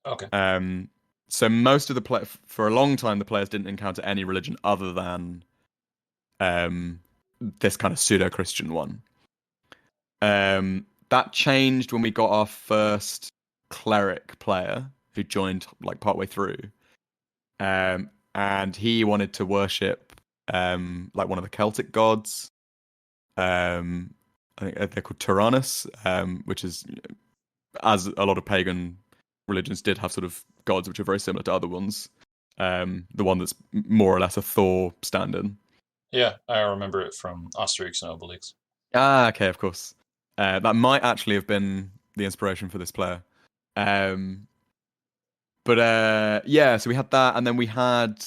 Okay. So most of for a long time, the players didn't encounter any religion other than this kind of pseudo-Christian one. That changed when we got our first cleric player who joined like partway through, and he wanted to worship like one of the Celtic gods. I think they're called Tyrannus, which is, as a lot of pagan religions did, have sort of gods which are very similar to other ones. The one that's more or less a Thor stand-in. Yeah, I remember it from Asterix and Obelix. Ah, okay, of course. That might actually have been the inspiration for this player. But yeah, so we had that, and then we had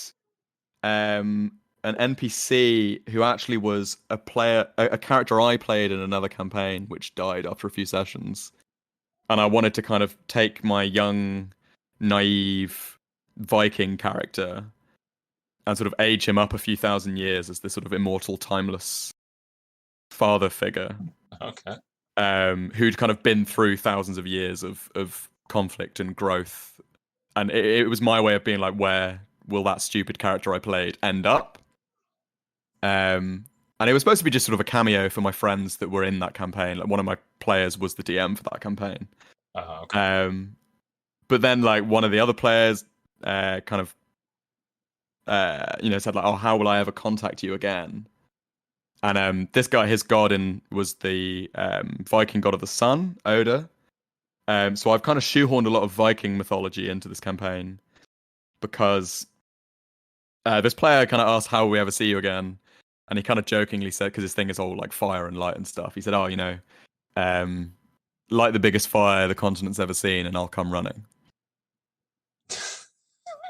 an NPC who actually was a player, a character I played in another campaign, which died after a few sessions. And I wanted to kind of take my young, naive Viking character and sort of age him up a few thousand years as this sort of immortal, timeless father figure. Okay. Who'd kind of been through thousands of years of conflict and growth. And it was my way of being like, where will that stupid character I played end up? And it was supposed to be just sort of a cameo for my friends that were in that campaign. Like one of my players was the DM for that campaign. Okay. But then like one of the other players kind of said like, oh, how will I ever contact you again? And this guy, his god was the Viking god of the sun, Oda. So I've kind of shoehorned a lot of Viking mythology into this campaign because this player kind of asked, how will we ever see you again? And he kind of jokingly said, because his thing is all like fire and light and stuff, he said, oh, light the biggest fire the continent's ever seen and I'll come running.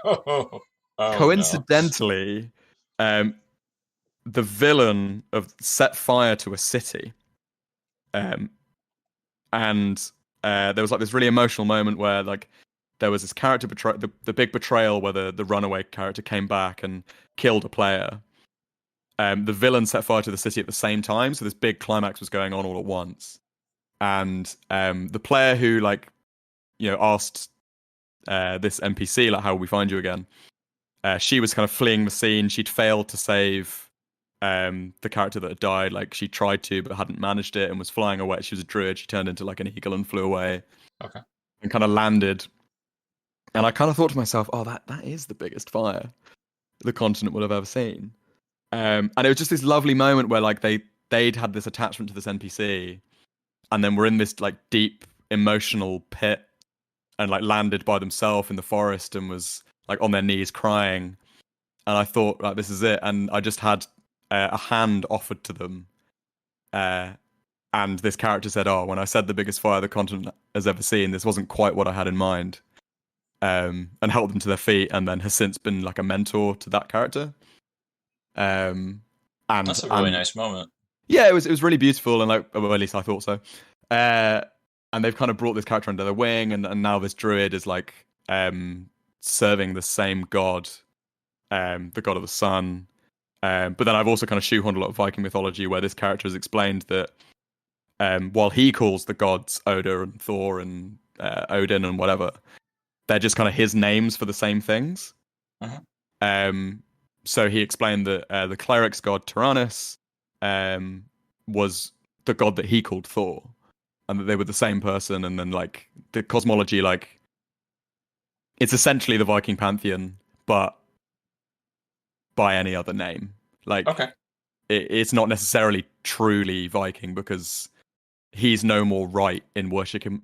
Oh, Coincidentally, the villain of set fire to a city, and there was like this really emotional moment where like there was this character the big betrayal where the runaway character came back and killed a player. The villain set fire to the city at the same time, so this big climax was going on all at once. And the player who asked this NPC like, how will we find you again? She was kind of fleeing the scene. She'd failed to save the character that had died, like she tried to but hadn't managed it and was flying away. She was a druid. She turned into like an eagle and flew away. Okay. And kind of landed. And I kind of thought to myself, oh, that is the biggest fire the continent would have ever seen. And it was just this lovely moment where like they'd had this attachment to this NPC, and then we're in this like deep emotional pit, and like landed by themselves in the forest and was like on their knees crying. And I thought, like, this is it. And I just had a hand offered to them. And this character said, oh, when I said the biggest fire the continent has ever seen, this wasn't quite what I had in mind. And helped them to their feet, and then has since been like a mentor to that character. And That's a really nice moment. Yeah, it was really beautiful, and like, well, at least I thought so. And they've kind of brought this character under their wing, and now this druid is like serving the same god, the god of the sun. But then I've also kind of shoehorned a lot of Viking mythology where this character has explained that while he calls the gods Oda and Thor and Odin and whatever, they're just kind of his names for the same things. So he explained that the cleric's god Tyrannus was the god that he called Thor, and that they were the same person. And then like the cosmology, like it's essentially the Viking pantheon, but by any other name. Like, okay, it's not necessarily truly Viking because he's no more right in worshipping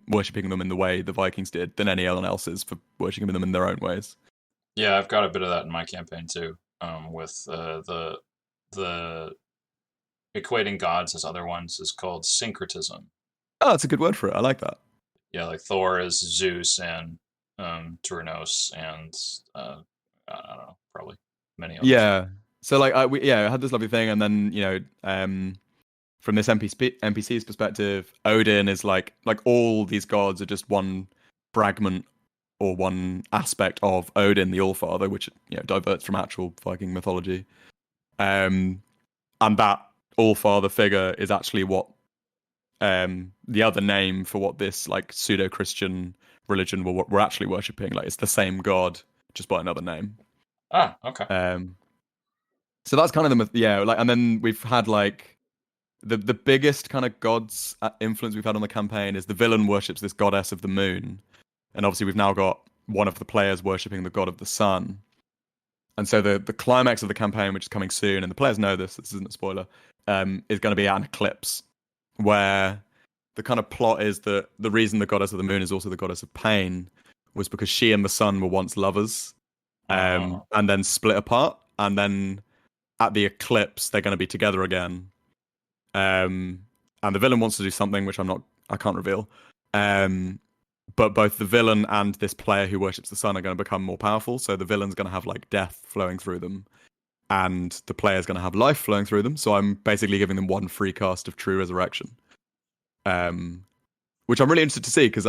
them in the way the Vikings did than anyone else is for worshipping them in their own ways. Yeah, I've got a bit of that in my campaign too. With the equating gods as other ones is called syncretism. Oh, that's a good word for it. I like that. Yeah, like Thor is Zeus and Turanos and I don't know, probably many others. Yeah. So like I had this lovely thing, and then from this NPC's perspective, Odin is like all these gods are just one fragment or one aspect of Odin, the Allfather, which diverts from actual Viking mythology. And that Allfather figure is actually what the other name for what this like pseudo-Christian religion we're actually worshipping. Like, it's the same god, just by another name. Ah, okay. So that's kind of like, and then we've had like the biggest kind of god's influence we've had on the campaign is the villain worships this goddess of the moon, and obviously we've now got one of the players worshipping the god of the sun. And so the climax of the campaign, which is coming soon, and the players know this isn't a spoiler, is going to be an eclipse, where the kind of plot is that the reason the goddess of the moon is also the goddess of pain was because she and the sun were once lovers, and then split apart, and then at the eclipse they're going to be together again. And the villain wants to do something which I can't reveal. But both the villain and this player who worships the sun are going to become more powerful. So the villain's going to have like death flowing through them, and the player's going to have life flowing through them. So I'm basically giving them one free cast of True Resurrection, which I'm really interested to see, because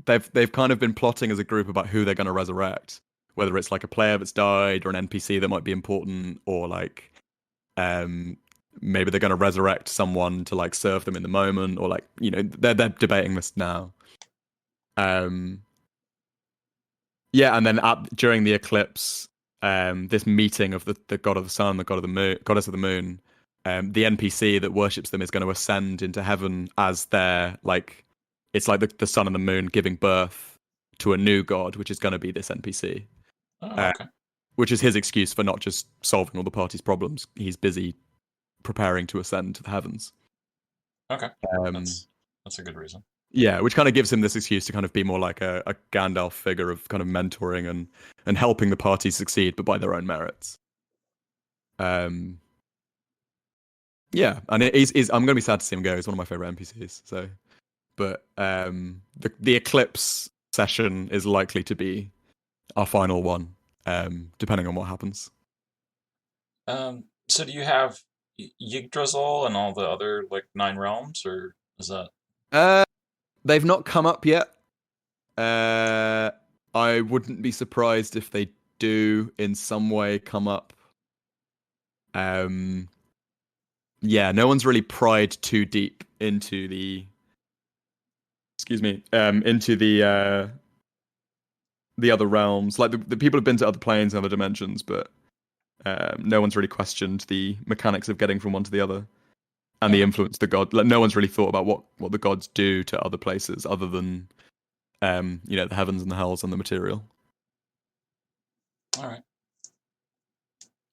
they've kind of been plotting as a group about who they're going to resurrect, whether it's like a player that's died or an NPC that might be important, or like maybe they're going to resurrect someone to like serve them in the moment, or like they're debating this now. And then during the eclipse, this meeting of the god of the sun, the god of the moon, goddess of the moon, the NPC that worships them is going to ascend into heaven as their like, it's like the sun and the moon giving birth to a new god, which is going to be this NPC. Okay. Which is his excuse for not just solving all the party's problems. He's busy preparing to ascend to the heavens. Okay. That's a good reason. Yeah, which kind of gives him this excuse to kind of be more like a Gandalf figure of kind of mentoring and helping the party succeed, but by their own merits. Yeah, and I'm going to be sad to see him go. He's one of my favorite NPCs. So, but the eclipse session is likely to be our final one, depending on what happens. So do you have Yggdrasil and all the other like 9 realms, or is that? They've not come up yet. I wouldn't be surprised if they do in some way come up. Yeah, no one's really pried too deep into the other realms. Like the people have been to other planes and other dimensions, but No one's really questioned the mechanics of getting from one to the other and the Okay. influence the god. Like, no one's really thought about what the gods do to other places other than the heavens and the hells and the material. All right.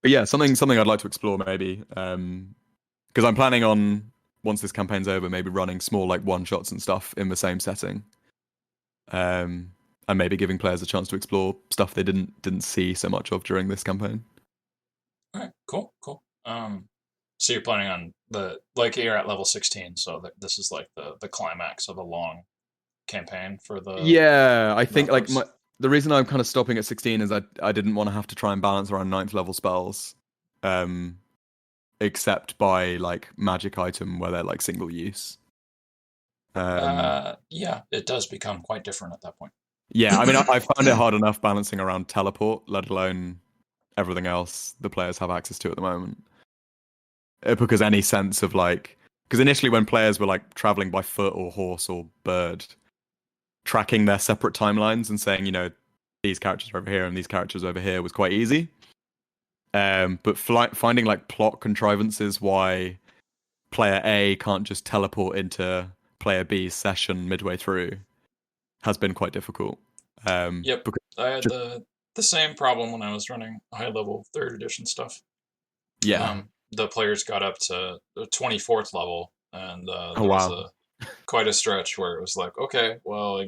But yeah, something I'd like to explore maybe, because I'm planning on, once this campaign's over, maybe running small like one shots and stuff in the same setting, and maybe giving players a chance to explore stuff they didn't see so much of during this campaign. All right. Cool. Cool. So you're planning on you're at level 16, so this is like the climax of a long campaign for the Yeah, I think like novels. the reason I'm kind of stopping at 16 is I didn't want to have to try and balance around 9th level spells, except by like magic item where they're like single use. Yeah, it does become quite different at that point. Yeah, I mean, I found it hard enough balancing around teleport, let alone everything else the players have access to at the moment. Because any sense of like, because initially when players were like traveling by foot or horse or bird, tracking their separate timelines and saying, these characters are over here and these characters are over here was quite easy. But finding like plot contrivances why player A can't just teleport into player B's session midway through has been quite difficult. Yep, Because I had just, the same problem when I was running high level third edition stuff. yeah. The players got up to the 24th level, and Oh there was wow. a quite a stretch where it was like, okay, well,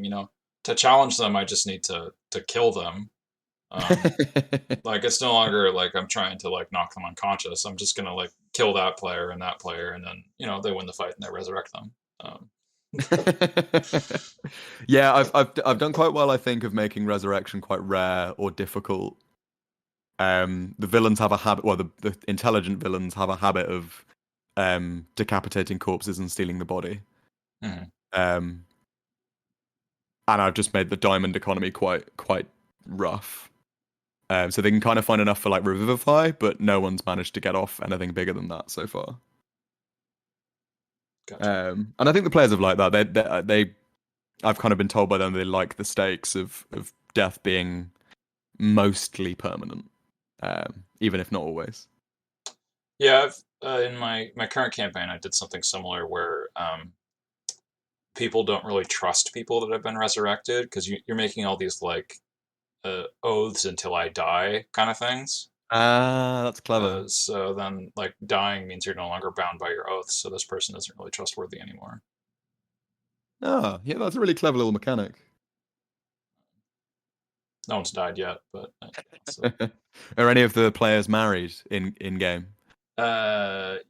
to challenge them, I just need to kill them. Like it's no longer like I'm trying to like knock them unconscious. I'm just gonna like kill that player, and then they win the fight and they resurrect them. Um, Yeah, I've done quite well, I think, of making resurrection quite rare or difficult. The villains have a habit, well, the intelligent villains have a habit of decapitating corpses and stealing the body. mhm. Um, and I've just made the diamond economy quite rough. So they can kind of find enough for like revivify, but no one's managed to get off anything bigger than that so far. Gotcha. And I think the players have liked that. I've kind of been told by them they like the stakes of death being mostly permanent, even if not always. Yeah, in my current campaign, I did something similar where people don't really trust people that have been resurrected because you're making all these like oaths until I die kind of things. Ah, that's clever. So then, like, dying means you're no longer bound by your oaths, so this person isn't really trustworthy anymore. Ah, yeah, that's a really clever little mechanic. No one's died yet, but so. Are any of the players married in game?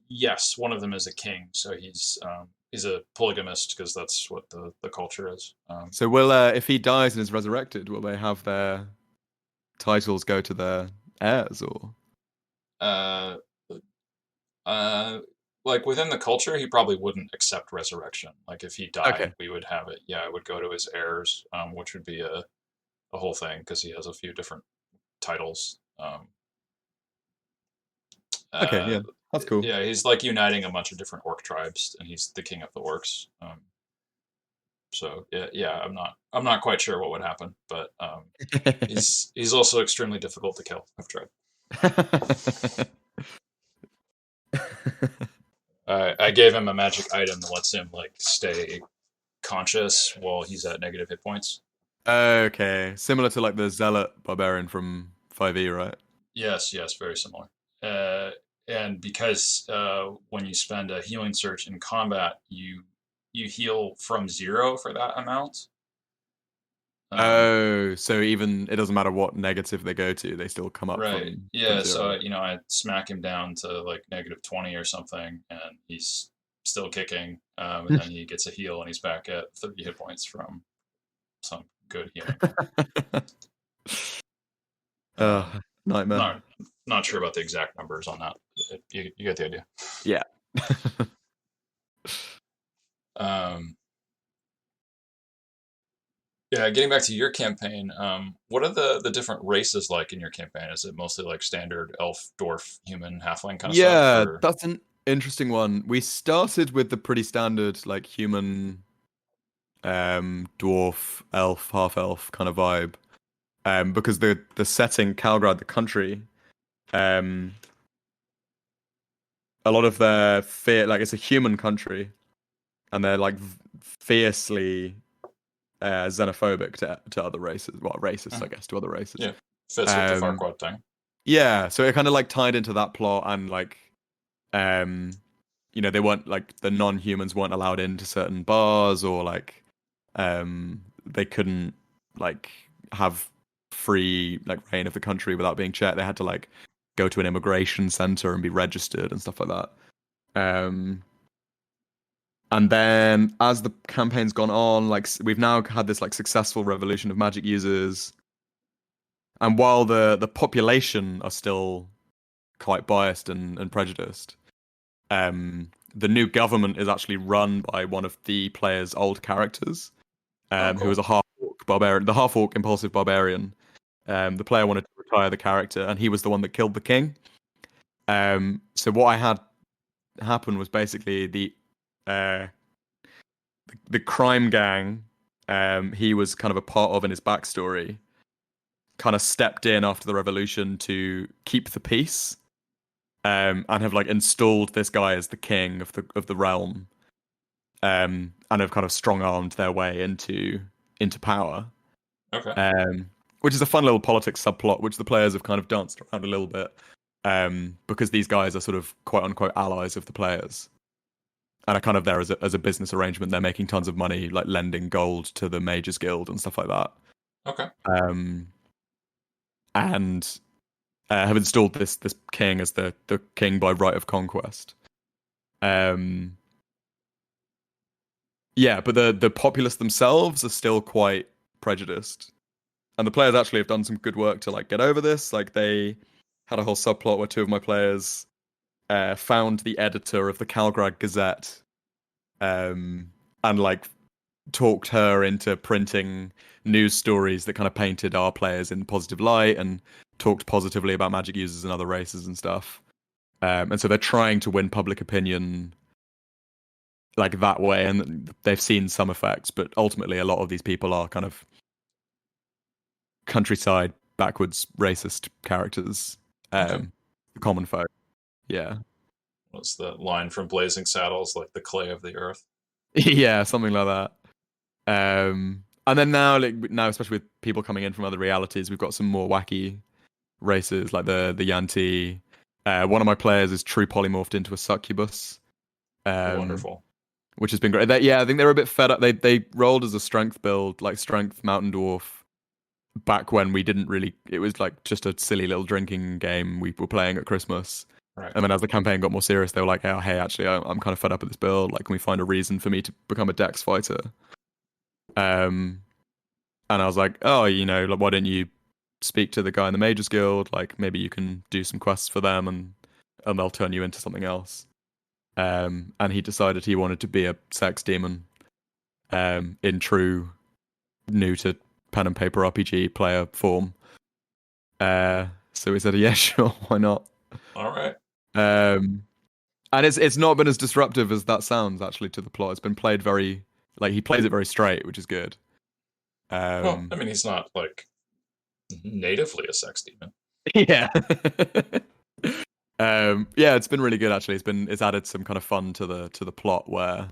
Yes, one of them is a king, so he's a polygamist because that's what the culture is. So will if he dies and is resurrected, will they have their titles go to their heirs or? Uh, uh, like within the culture, he probably wouldn't accept resurrection. Like if he Okay. died, we would have it. Yeah, it would go to his heirs, which would be a whole thing because he has a few different titles. Okay, Uh, yeah, that's cool. yeah, he's like uniting a bunch of different orc tribes, and he's the king of the orcs. So yeah, I'm not quite sure what would happen, but he's also extremely difficult to kill. I've tried. I gave him a magic item that lets him like stay conscious while he's at negative hit points. Okay, similar to like the zealot barbarian from 5e, right? Yes, very similar. Uh, and because when you spend a healing search in combat, you heal from 0 for that amount. Um, Oh, so even it doesn't matter what negative they go to, they still come up right. from Yeah. So zero. I smack him down to like negative 20 or something, and he's still kicking. And then he gets a heal, and he's back at 30 hit points from some good healing. Um, Nightmare. not sure about the exact numbers on that. You get the idea. Yeah. Um, yeah, getting back to your campaign, what are the different races like in your campaign? Is it mostly like standard elf, dwarf, human, halfling kind of stuff, Yeah, or that's an interesting one. We started with the pretty standard like human, dwarf, elf, half elf kind of vibe. Because the setting, Kalgrad, the country, um, a lot of their fear, like it's a human country, and they're like fiercely xenophobic to other races. Well, racist, I guess, to other races. Yeah, fits with the Um, Farquad thing. yeah, so it kind of like tied into that plot, and like, they weren't like the non-humans weren't allowed into certain bars, or like, they couldn't like have free like reign of the country without being checked. They had to like go to an immigration center and be registered and stuff like that. And then as the campaign's gone on, like we've now had this like successful revolution of magic users. And while the population are still quite biased and prejudiced, the new government is actually run by one of the player's old characters, Cool. who was a half-orc barbarian, the half-orc impulsive barbarian. The player wanted to retire the character, and he was the one that killed the king. So what I had happen was basically uh, the crime gang he was kind of a part of in his backstory kind of stepped in after the revolution to keep the peace, and have like installed this guy as the king of the realm, and have kind of strong-armed their way into power. Okay. Which is a fun little politics subplot which the players have kind of danced around a little bit, because these guys are sort of quote unquote allies of the players and are kind of there as a business arrangement. They're making tons of money, like lending gold to the Mages Guild and stuff like that. Okay. And have installed this king as the king by right of conquest. Yeah, but the populace themselves are still quite prejudiced, and the players actually have done some good work to like get over this. Like they had a whole subplot where two of my players found the editor of the Kalgrad Gazette, and like talked her into printing news stories that kind of painted our players in positive light and talked positively about magic users and other races and stuff. And so they're trying to win public opinion like that way, and they've seen some effects, but ultimately a lot of these people are kind of countryside backwards racist characters, common folk. Yeah. What's the line from Blazing Saddles? Like the clay of the earth. Yeah, something like that. And then now, especially with people coming in from other realities, we've got some more wacky races like the Yanti. One of my players is true polymorphed into a succubus. Wonderful. Which has been great. I think they were a bit fed up. They rolled as a strength build, like strength mountain dwarf, back when we didn't really. It was like just a silly little drinking game we were playing at Christmas. Right. And then as the campaign got more serious, they were like, "Oh, hey, actually, I'm kind of fed up with this build. Like, can we find a reason for me to become a Dex fighter?" And I was like, "Oh, like, why don't you speak to the guy in the Mages Guild? Like, maybe you can do some quests for them, and they'll turn you into something else." And he decided he wanted to be a sex demon, in true new to pen and paper RPG player form. So we said, yeah, sure, why not? All right. And it's not been as disruptive as that sounds actually to the plot. It's been played very he plays it very straight, which is good. Well, I mean, he's not like natively a sex demon. Yeah. Yeah, it's been really good actually. It's added some kind of fun to the plot where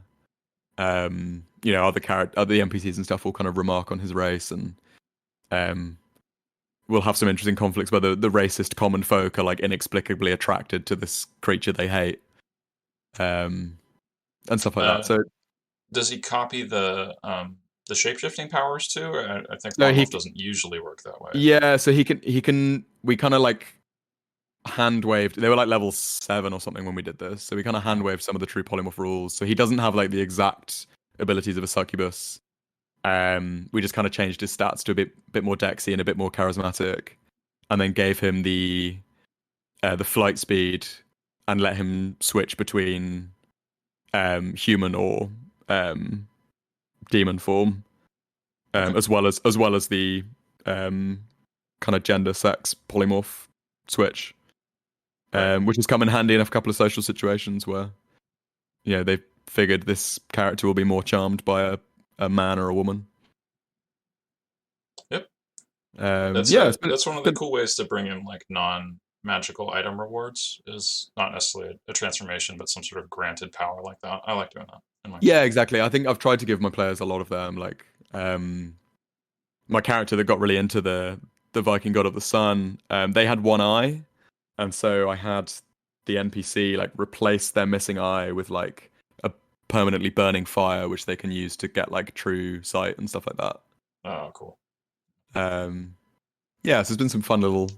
other NPCs and stuff will kind of remark on his race, and we'll have some interesting conflicts where the racist common folk are like inexplicably attracted to this creature they hate, and stuff like that. So does he copy the shape-shifting powers too? I think no, Polymorph doesn't usually work that way. Yeah, so he can. We kind of like hand waved. They were like level 7 or something when we did this, so we kind of hand waved some of the true polymorph rules. So he doesn't have like the exact abilities of a succubus. We just kind of changed his stats to a bit more dexy and a bit more charismatic, and then gave him the flight speed and let him switch between human or demon form, as well as the kind of gender sex polymorph switch, which has come in handy in a couple of social situations where they figured this character will be more charmed by a man or a woman. Yep. That's one of the cool ways to bring in like magical item rewards is not necessarily a transformation, but some sort of granted power like that. I like doing that. Yeah, exactly. I think I've tried to give my players a lot of them. Like, my character that got really into the Viking God of the Sun, they had one eye, and so I had the NPC like replace their missing eye with like a permanently burning fire, which they can use to get like true sight and stuff like that. Oh, cool. Yeah, so there's been some fun little.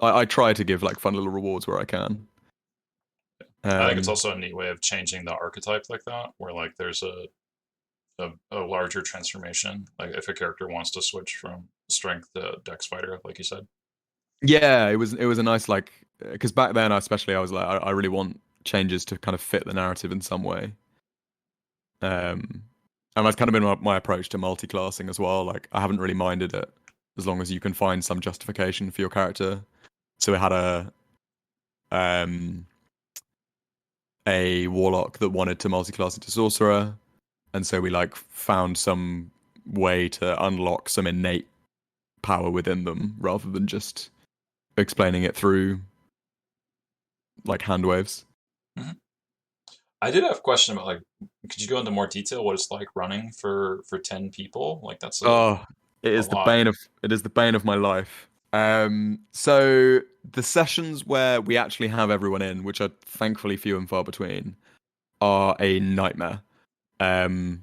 I try to give like fun little rewards where I can. I think it's also a neat way of changing the archetype like that, where like there's a larger transformation. Like if a character wants to switch from strength to dex fighter, like you said. Yeah, it was a nice like because back then especially I was like I really want changes to kind of fit the narrative in some way. And that's kind of been my approach to multi-classing as well. Like I haven't really minded it as long as you can find some justification for your character. So we had a warlock that wanted to multi-class into sorcerer, and so we like found some way to unlock some innate power within them rather than just explaining it through like hand waves. Mm-hmm. I did have a question about like, could you go into more detail what it's like running for 10 people? Like that's It a is lot. the bane of my life. So the sessions where we actually have everyone in, which are thankfully few and far between, are a nightmare. Um,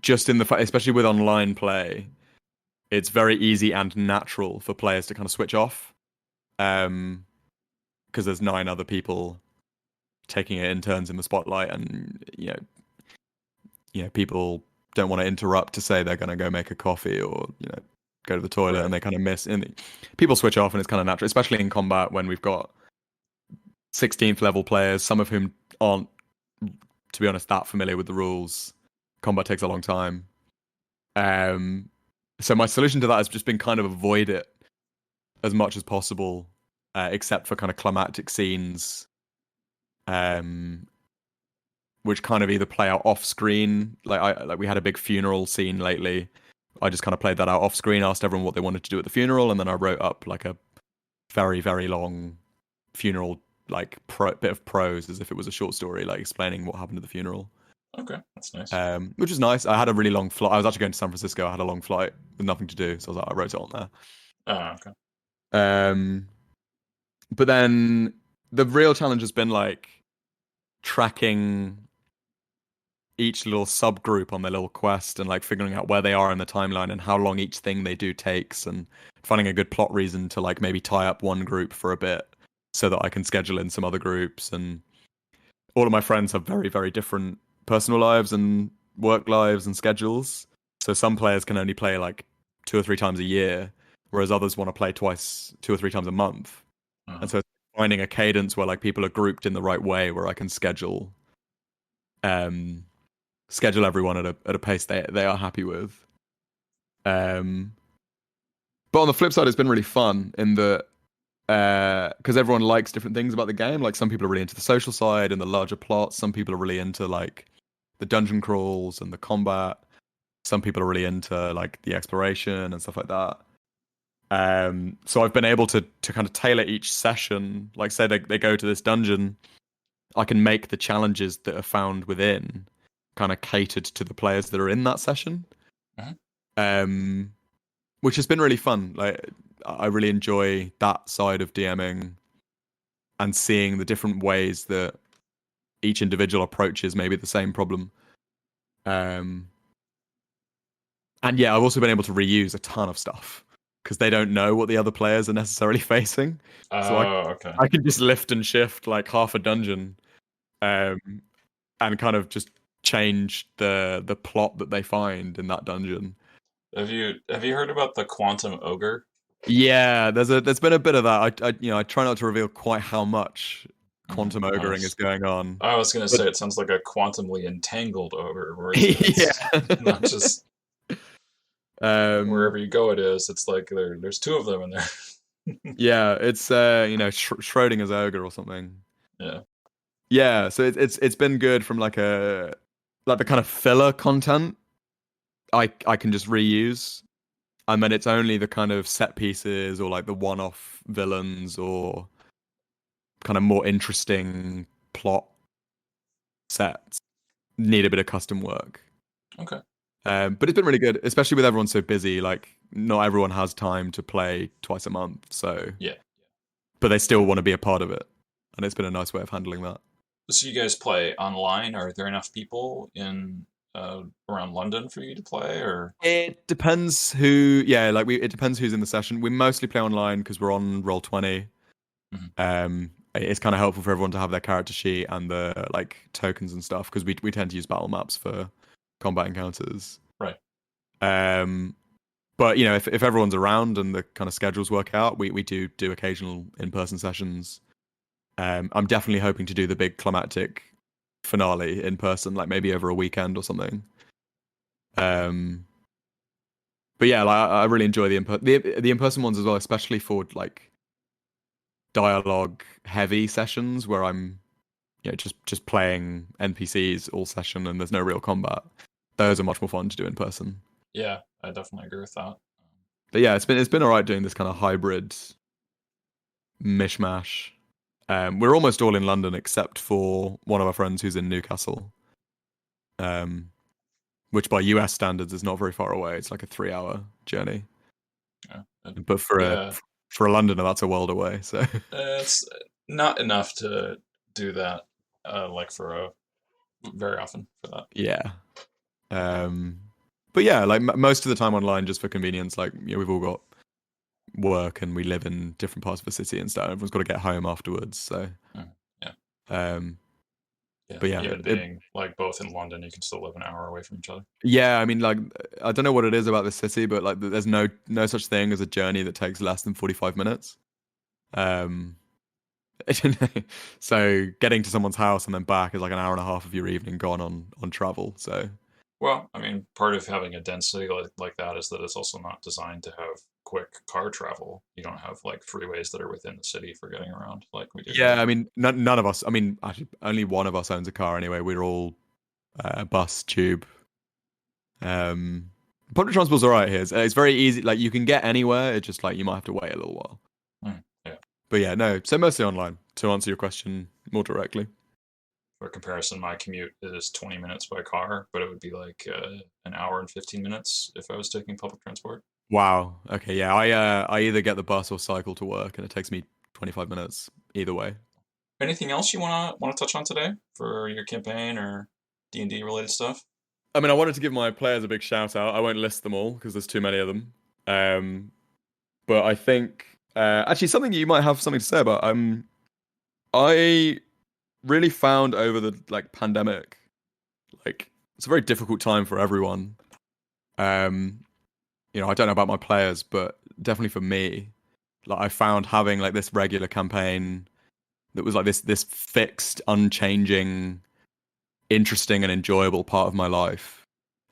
just in the especially with online play, it's very easy and natural for players to kind of switch off. Because there's 9 other people taking it in turns in the spotlight, and people don't want to interrupt to say they're going to go make a coffee or go to the toilet, Right. and they kind of miss. And people switch off, and it's kind of natural, especially in combat when we've got 16th level players, some of whom aren't, to be honest, that familiar with the rules. Combat takes a long time. So my solution to that has just been kind of avoid it as much as possible, except for kind of climactic scenes, which kind of either play out off screen. Like we had a big funeral scene lately. I just kind of played that out off screen, asked everyone what they wanted to do at the funeral, and then I wrote up like a very, very long funeral like bit of prose as if it was a short story, like explaining what happened at the funeral. Okay, that's nice. Which is nice. I had a really long flight. I was actually going to San Francisco. I had a long flight with nothing to do, so I was like, I wrote it on there. Oh, okay. But then the real challenge has been like tracking each little subgroup on their little quest and like figuring out where they are in the timeline and how long each thing they do takes, and finding a good plot reason to like maybe tie up one group for a bit so that I can schedule in some other groups. And all of my friends have very, very different personal lives and work lives and schedules. So some players can only play like 2 or 3 times a year, whereas others want to play 2 or 3 times a month. And so finding a cadence where like people are grouped in the right way, where I can schedule everyone at a pace they are happy with. But on the flip side, it's been really fun in that because everyone likes different things about the game. Like some people are really into the social side and the larger plot. Some people are really into like the dungeon crawls and the combat. Some people are really into like the exploration and stuff like that. So I've been able to kind of tailor each session. Like say they go to this dungeon, I can make the challenges that are found within kind of catered to the players that are in that session. Which has been really fun. Like I really enjoy that side of DMing and seeing the different ways that each individual approaches maybe the same problem. And yeah, I've also been able to reuse a ton of stuff because they don't know what the other players are necessarily facing. So Okay. I can just lift and shift like half a dungeon, and kind of just change the plot that they find in that dungeon. Have you heard about the quantum ogre? Yeah, there's been a bit of that. I try not to reveal quite how much quantum ogering is going on. I was gonna But say it sounds like a quantumly entangled ogre, where it's yeah. not just wherever you go. It is. It's like there's 2 of them in there. Yeah, it's Schrodinger's ogre or something. Yeah. Yeah, so it's been good from like the kind of filler content. I can just reuse, and then it's only the kind of set pieces or like the one-off villains or kind of more interesting plot sets need a bit of custom work. Okay. But it's been really good, especially with everyone so busy. Like, not everyone has time to play twice a month, so Yeah. but they still want to be a part of it, and it's been a nice way of handling that. So you guys play online? Are there enough people in around London for you to play, or? It depends who, yeah, like it depends who's in the session. We mostly play online because we're on Roll20. Mhm. It's kind of helpful for everyone to have their character sheet and the like tokens and stuff because we tend to use battle maps for combat encounters. Right. Um, but you know, if everyone's around and the kind of schedules work out, we do occasional in-person sessions. I'm definitely hoping to do the big climactic finale in person, like maybe over a weekend or something. Um, but yeah, like I really enjoy the in-person ones as well, especially for like dialogue heavy sessions where I'm just playing NPCs all session and there's no real combat. Those are much more fun to do in person. Yeah, I definitely agree with that. But yeah, it's been all right doing this kind of hybrid mishmash. We're almost all in London except for one of our friends who's in Newcastle, um, which by US standards is not very far away. It's like a 3-hour journey, Yeah. but for a Yeah. for a Londoner, that's a world away. So It's not enough to do that, like for a very often for that. yeah, but yeah, like most of the time online just for convenience. Like we've all got work and we live in different parts of the city and stuff. Everyone's got to get home afterwards. So, Yeah. um, Yeah. but yeah, Even being like both in London, you can still live an hour away from each other. yeah. I mean, like, I don't know what it is about the city, but like, there's no such thing as a journey that takes less than 45 minutes. Um, so getting to someone's house and then back is like an hour and a half of your evening gone on travel. So Well, I mean, part of having a density like that is that it's also not designed to have quick car travel. You don't have like freeways that are within the city for getting around like we do yeah, here. I mean, none of us. I mean, actually, only one of us owns a car anyway. We're all bus, tube. Um, Public transport's all right here. It's very easy. Like you can get anywhere. It's just like you might have to wait a little while. Yeah. But yeah, no. So mostly online. To answer your question more directly. For comparison, my commute is 20 minutes by car, but it would be like an hour and 15 minutes if I was taking public transport. Wow. Okay. Yeah. I either get the bus or cycle to work, and it takes me 25 minutes either way. Anything else you wanna touch on today for your campaign or D&D related stuff? I mean, I wanted to give my players a big shout out. I won't list them all because there's too many of them. But I think actually something you might have something to say about. I really found over the like pandemic, like it's a very difficult time for everyone. Um, I don't know about my players, but definitely for me, like I found having like this regular campaign that was like this fixed, unchanging, interesting and enjoyable part of my life,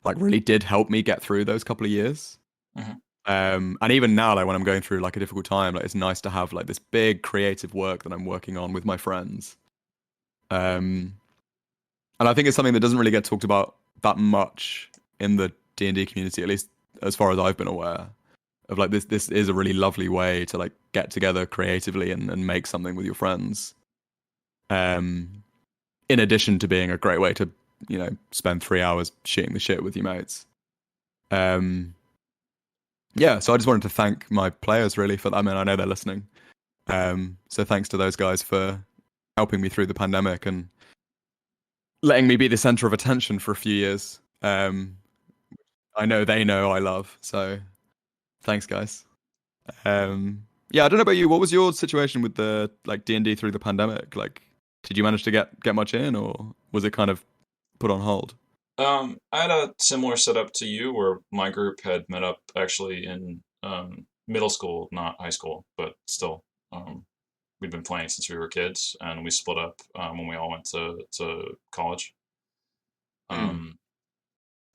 like really did help me get through those couple of years. Hmm. And even now, like when I'm going through like a difficult time, like it's nice to have like this big creative work that I'm working on with my friends. Um, and I think it's something that doesn't really get talked about that much in the D&D community, at least as far as I've been aware. Of like this is a really lovely way to like get together creatively and make something with your friends. Um, in addition to being a great way to spend 3 hours shooting the shit with your mates. Um, yeah, so I just wanted to thank my players really for that. I mean, I know they're listening. So thanks to those guys for helping me through the pandemic and letting me be the center of attention for a few years. I know they know I love. So thanks, guys. Yeah, I don't know about you. What was your situation with the like D&D through the pandemic? Like, did you manage to get much in, or was it kind of put on hold? I had a similar setup to you where my group had met up actually in middle school, not high school, but still. We'd been playing since we were kids, and we split up when we all went to college. Hmm. Um,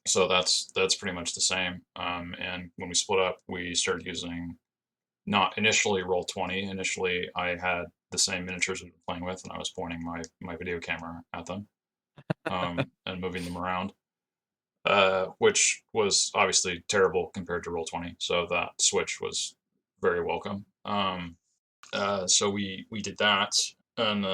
so that's pretty much the same. And when we split up, we started using not initially Roll20. Initially, I had the same miniatures we've been playing with, and I was pointing my video camera at them and moving them around. which was obviously terrible compared to Roll20. So that switch was very welcome. So we did that, and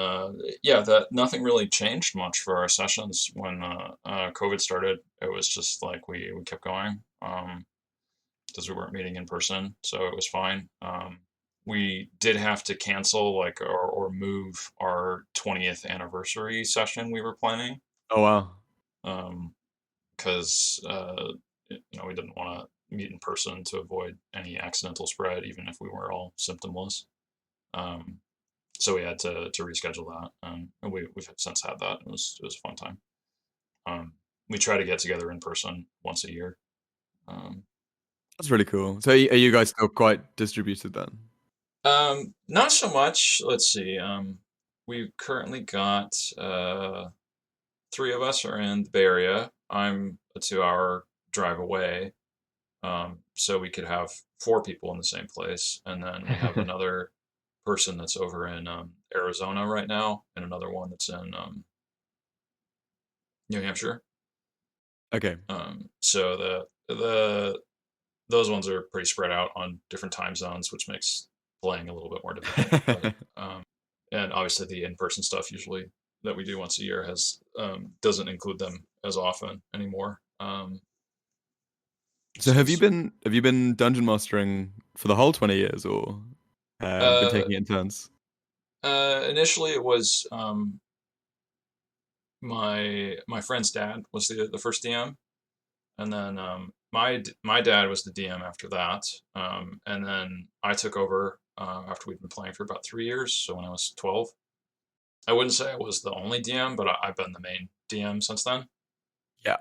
yeah, that nothing really changed much for our sessions when COVID started. It was just like we kept going because we weren't meeting in person, so it was fine. We did have to cancel like or move our 20th anniversary session we were planning. Oh wow. Because we didn't want to meet in person to avoid any accidental spread, even if we were all symptomless. So we had to reschedule that, and we've since had that. It was a fun time. We try to get together in person once a year. That's really cool. So are you guys still quite distributed then? Not so much. Let's see. We've currently got three of us are in the Bay Area. I'm a 2-hour drive away. So we could have four people in the same place, and then we have another person that's over in Arizona right now, and another one that's in New Hampshire. Okay. So the those ones are pretty spread out on different time zones, which makes playing a little bit more difficult. But, and obviously, the in-person stuff usually that we do once a year has doesn't include them as often anymore. So have you been dungeon mastering for the whole 20 years, or been Uh, taking it in turns? Initially, it was my friend's dad was the first DM, and then my dad was the DM after that, and then I took over after we'd been playing for about 3 years. So when I was 12, I wouldn't say I was the only DM, but I've been the main DM since then. Yeah.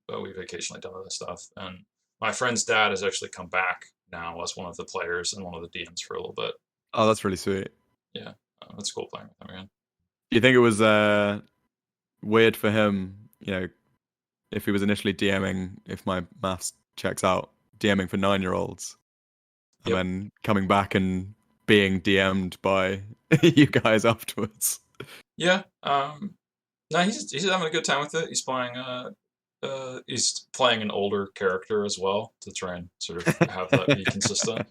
But we've occasionally done other stuff, and my friend's dad has actually come back now as one of the players and one of the DMs for a little bit. Oh, that's really sweet. Yeah, it's cool playing with him again. Do you think it was weird for him, if he was initially DMing, if my maths checks out, DMing for 9-year-olds, and Yep. then coming back and being DM'd by you guys afterwards? Yeah. No, he's having a good time with it. He's playing an older character as well to try and sort of have that be consistent.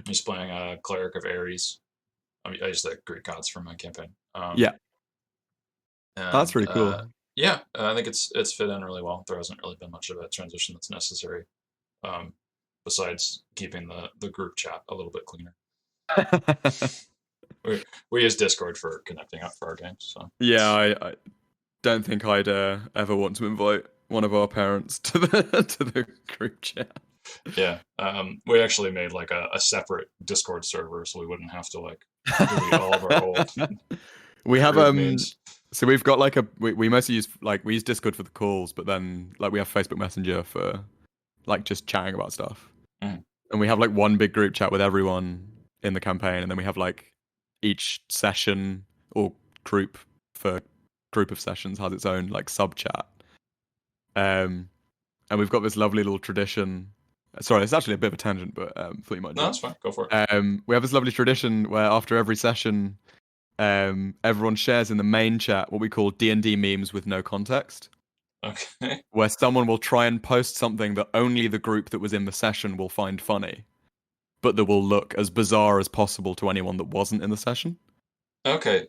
He's playing a cleric of Ares. I used the Greek gods from my campaign. Yeah, And that's really cool. yeah, I think it's fit in really well. There hasn't really been much of a transition that's necessary, besides keeping the group chat a little bit cleaner. We use Discord for connecting up for our games. So Yeah, I don't think I'd ever want to invite one of our parents to the group chat. yeah, we actually made like a separate Discord server so we wouldn't have to like delete all of our old We have memes. so we've got like we mostly use we use Discord for the calls, but then like we have Facebook Messenger for like just chatting about stuff. Mm. And we have like one big group chat with everyone in the campaign, and then we have like each session or group of sessions has its own like sub chat. And we've got this lovely little tradition. Sorry, it's actually a bit of a tangent, but thought you might. No, that's fine. Go for it. We have this lovely tradition where after every session, everyone shares in the main chat what we call D&D memes with no context. Okay. Where someone will try and post something that only the group that was in the session will find funny, but that will look as bizarre as possible to anyone that wasn't in the session. Okay.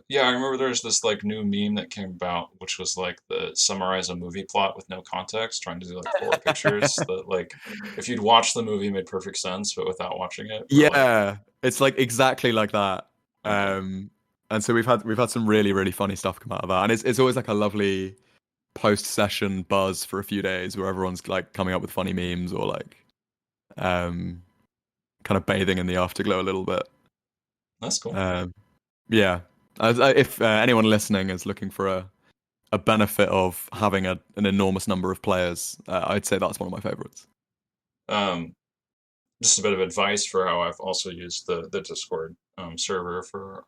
Yeah, I remember there's this like new meme that came about, which was like the summarize a movie plot with no context, trying to do like 4 pictures that like if you'd watched the movie made perfect sense, but without watching it. Yeah, it's like exactly like that. Okay. And so we've had some really really funny stuff come out of that, and it's always like a lovely post session buzz for a few days where everyone's like coming up with funny memes or like kind of bathing in the afterglow a little bit. That's cool. Yeah, if anyone listening is looking for a benefit of having an enormous number of players, I'd say that's one of my favorites. Just a bit of advice for how I've also used the Discord server for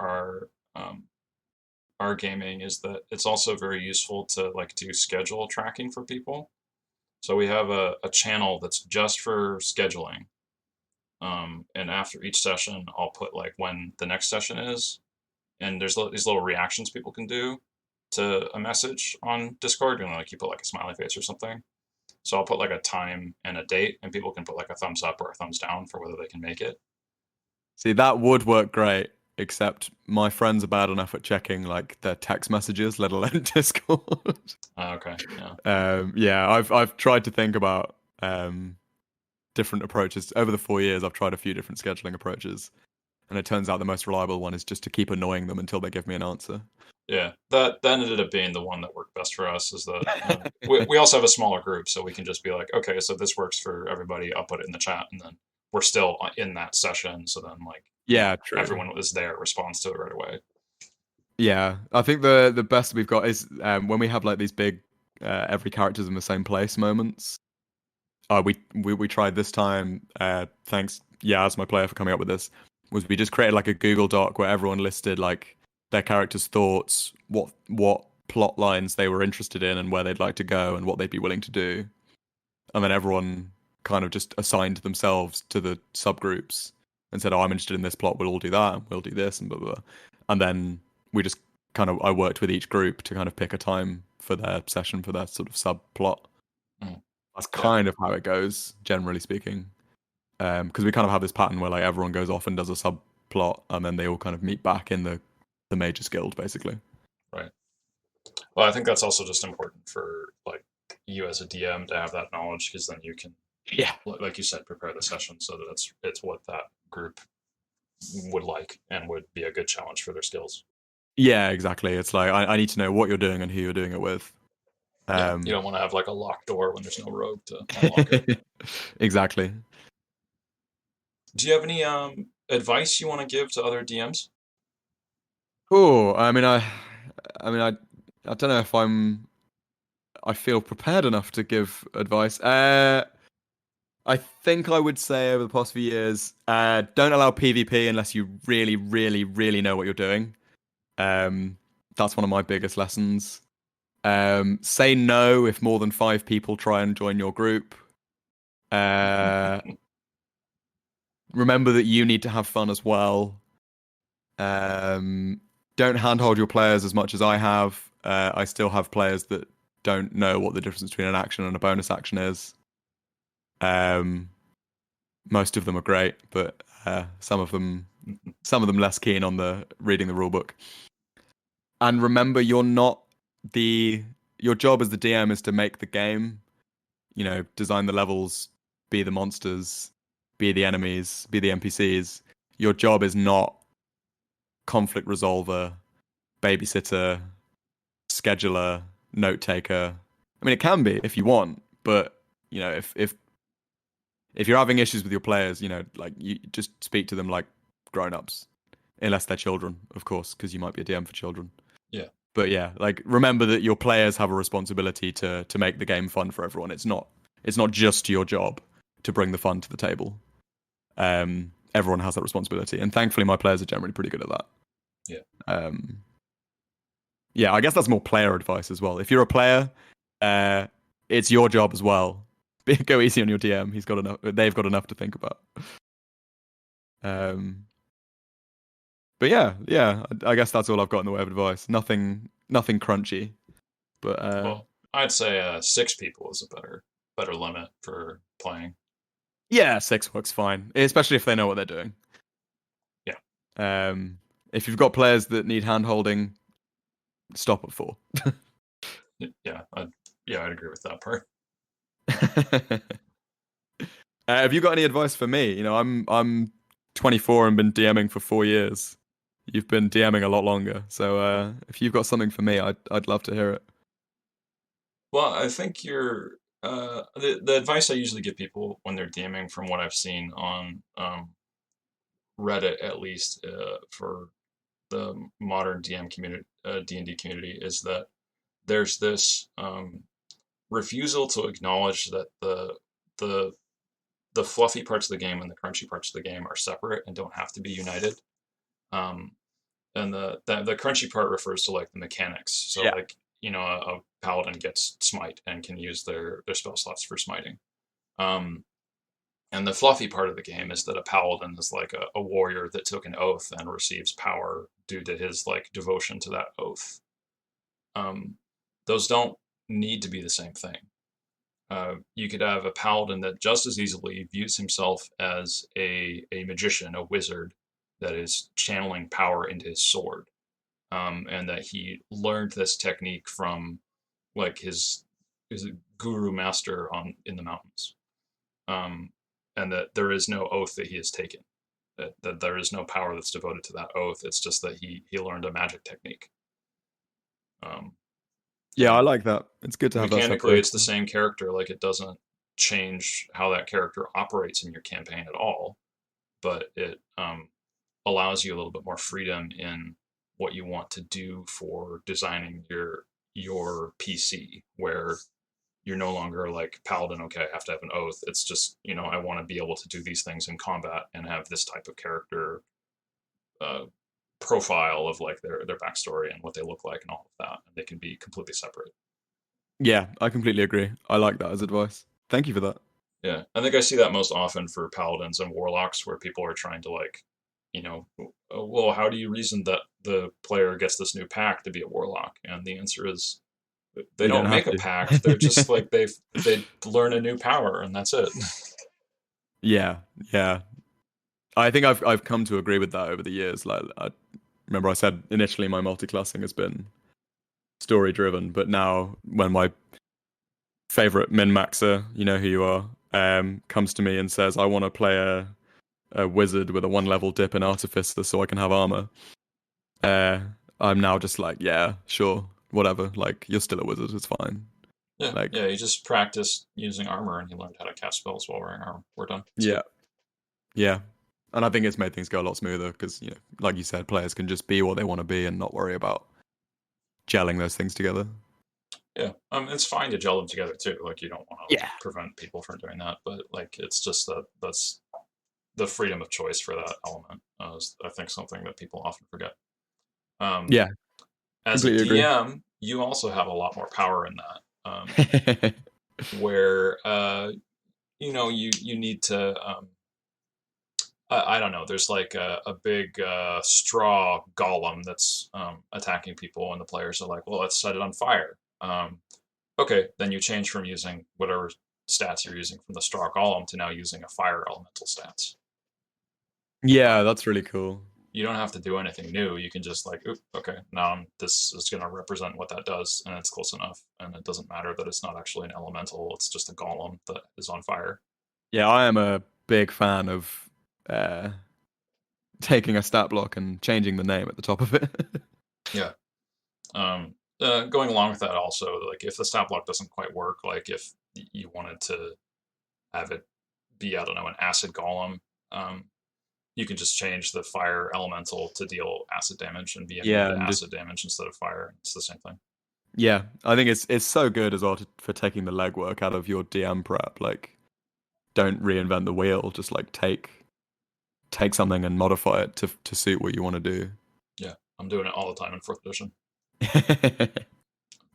our gaming is that it's also very useful to like do schedule tracking for people. So we have a channel that's just for scheduling. And after each session, I'll put like when the next session is, and there's these little reactions people can do. to a message on Discord, and like you put like a smiley face or something. So I'll put like a time and a date, and people can put like a thumbs up or a thumbs down for whether they can make it. See, that would work great, except my friends are bad enough at checking like their text messages, let alone Discord. Okay, yeah. Yeah, I've tried to think about different approaches over the 4 years. I've tried a few different scheduling approaches, and it turns out the most reliable one is just to keep annoying them until they give me an answer. Yeah, that ended up being the one that worked best for us. Is that we also have a smaller group, so we can just be like, okay, so this works for everybody. I'll put it in the chat, and then we're still in that session. So then, like, Yeah, true. everyone is there, responds to it right away. Yeah, I think the best we've got is when we have like these big every character's in the same place moments. We tried this time. Thanks, Yaz, my player, for coming up with this. Was we just created like a Google Doc where everyone listed like their characters' thoughts, what plot lines they were interested in, and where they'd like to go, and what they'd be willing to do, and then everyone kind of just assigned themselves to the subgroups and said, "Oh, I'm interested in this plot. We'll all do that. We'll do this, and blah blah." Blah. And then we just I worked with each group to kind of pick a time for their session for their sort of subplot. That's kind of how it goes, generally speaking. Because we kind of have this pattern where like everyone goes off and does a subplot, and then they all kind of meet back in the Mages Guild, basically. Right. Well, I think that's also just important for like you as a DM to have that knowledge, because then you can, like you said, prepare the session so that it's what that group would like and would be a good challenge for their skills. Yeah, exactly. It's like I need to know what you're doing and who you're doing it with. You don't want to have like a locked door when there's no rogue to unlock it. Exactly. Do you have any advice you want to give to other DMs? Oh, I mean, I don't know if I feel prepared enough to give advice. I think I would say over the past few years, don't allow PvP unless you really, really, really know what you're doing. That's one of my biggest lessons. Say no if more than 5 people try and join your group. Remember that you need to have fun as well. Don't handhold your players as much as I have. I still have players that don't know what the difference between an action and a bonus action is. Most of them are great, but some of them less keen on the reading the rulebook. And remember, your job as the DM is to make the game. You know, design the levels, be the monsters, be the enemies, be the NPCs. Your job is not conflict resolver, babysitter, scheduler, note taker. I mean, it can be if you want, but you know, if you're having issues with your players, you know, like you just speak to them like grown-ups, unless they're children, of course, because you might be a DM for children. Yeah. But yeah, like remember that your players have a responsibility to make the game fun for everyone. It's not just your job to bring the fun to the table. Everyone has that responsibility, and thankfully, my players are generally pretty good at that. Yeah. Yeah, I guess that's more player advice as well. If you're a player, it's your job as well. Go easy on your DM. They've got enough to think about. But yeah. I guess that's all I've got in the way of advice. Nothing crunchy. But well, I'd say 6 people is a better limit for playing. Yeah, 6 works fine, especially if they know what they're doing. Yeah. If you've got players that need hand holding, stop at 4. Yeah, I'd agree with that part. Have you got any advice for me? You know, I'm 24 and been DMing for 4 years. You've been DMing a lot longer, so if you've got something for me, I'd love to hear it. Well, I think the advice I usually give people when they're DMing, from what I've seen on Reddit at least, for the modern DM community, D&D community, is that there's this refusal to acknowledge that the fluffy parts of the game and the crunchy parts of the game are separate and don't have to be united. And the crunchy part refers to like the mechanics. So like, you know, a paladin gets smite and can use their spell slots for smiting. And the fluffy part of the game is that a paladin is like a warrior that took an oath and receives power due to his like devotion to that oath. those don't need to be the same thing. You could have a paladin that just as easily views himself as a magician, a wizard that is channeling power into his sword, and that he learned this technique from like his guru master in the mountains, and that there is no oath that he has taken, that there is no power that's devoted to that oath. It's just that he learned a magic technique. Yeah, I like that. It's good to have that Mechanically, it's separation. the same character. Like, it doesn't change how that character operates in your campaign at all, but it allows you a little bit more freedom in what you want to do for designing your PC, where you're no longer like paladin. Okay, I have to have an oath. It's just, I want to be able to do these things in combat and have this type of character profile of like their backstory and what they look like and all of that. And they can be completely separate. Yeah, I completely agree. I like that as advice. Thank you for that. Yeah, I think I see that most often for paladins and warlocks, where people are trying to like, well, how do you reason that the player gets this new pack to be a warlock? And the answer is they You don't don't have make a to. pact. They're just like they learn a new power and that's it. Yeah, yeah. I think I've come to agree with that over the years. Like, I remember I said initially my multi-classing has been story driven, but now when my favorite min-maxer, you know who you are, comes to me and says, I want to play a wizard with a 1-level dip in artificer so I can have armor. I'm now just like, yeah, sure, whatever. Like, you're still a wizard, it's fine. Yeah, Like, yeah. He just practiced using armor and he learned how to cast spells while wearing armor. We're done. yeah, yeah. And I think it's made things go a lot smoother because, like you said, players can just be what they want to be and not worry about gelling those things together. Yeah, it's fine to gel them together too. Like, you don't want to Yeah. prevent people from doing that, but like, it's just that's the freedom of choice for that element. Is, I think, something that people often forget. Yeah, As a completely agree. DM, you also have a lot more power in that, where you need to. I don't know. There's like a big straw golem that's attacking people, and the players are like, "Well, let's set it on fire." Okay, then you change from using whatever stats you're using from the straw golem to now using a fire elemental stats. Yeah, that's really cool. You don't have to do anything new. You can just like, oop, okay, now this is going to represent what that does, and it's close enough. And it doesn't matter that it's not actually an elemental; it's just a golem that is on fire. Yeah, I am a big fan of taking a stat block and changing the name at the top of it. Yeah. Going along with that, also, like, if the stat block doesn't quite work, like if you wanted to have it be, I don't know, an acid golem, you can just change the fire elemental to deal acid damage and be immune Yeah, to and acid damage instead of fire. It's the same thing. yeah, I think it's so good as well for taking the legwork out of your DM prep. Like, don't reinvent the wheel. Just like take something and modify it to suit what you want to do. Yeah, I'm doing it all the time in 4th edition.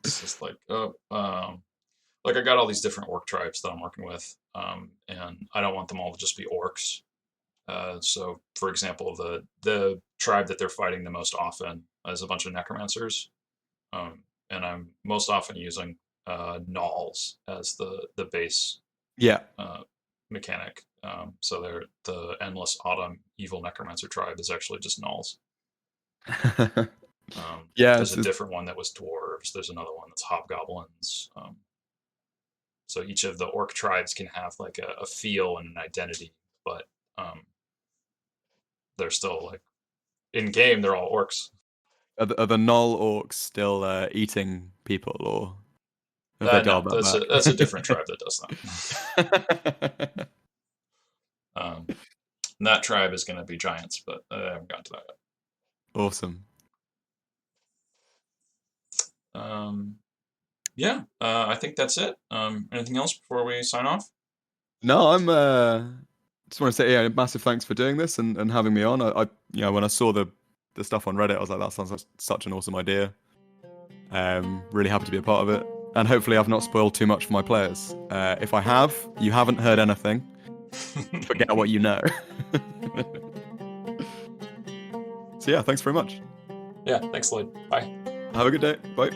It's just like, like, I got all these different orc tribes that I'm working with, and I don't want them all to just be orcs. So, for example, the tribe that they're fighting the most often is a bunch of necromancers, and I'm most often using gnolls as the base Yeah. mechanic. So the Endless Autumn Evil Necromancer tribe is actually just gnolls. Yeah, There's a different one that was dwarves. There's another one that's hobgoblins. So each of the orc tribes can have like a feel and an identity, but they're still like, in game, they're all orcs. are the Null orcs still eating people, or have they No, dialed that that's a different tribe that does back? that. And that tribe is going to be giants, but I haven't gotten to that yet. Awesome. Yeah, I think that's it. Anything else before we sign off? No, I'm just want to say, yeah, massive thanks for doing this and having me on. I when I saw the stuff on Reddit, I was like, that sounds like such an awesome idea. Really happy to be a part of it, and hopefully I've not spoiled too much for my players. If I have, you haven't heard anything. Forget what you know. So yeah, thanks very much. Yeah, thanks, Lloyd. Bye. Have a good day. Bye.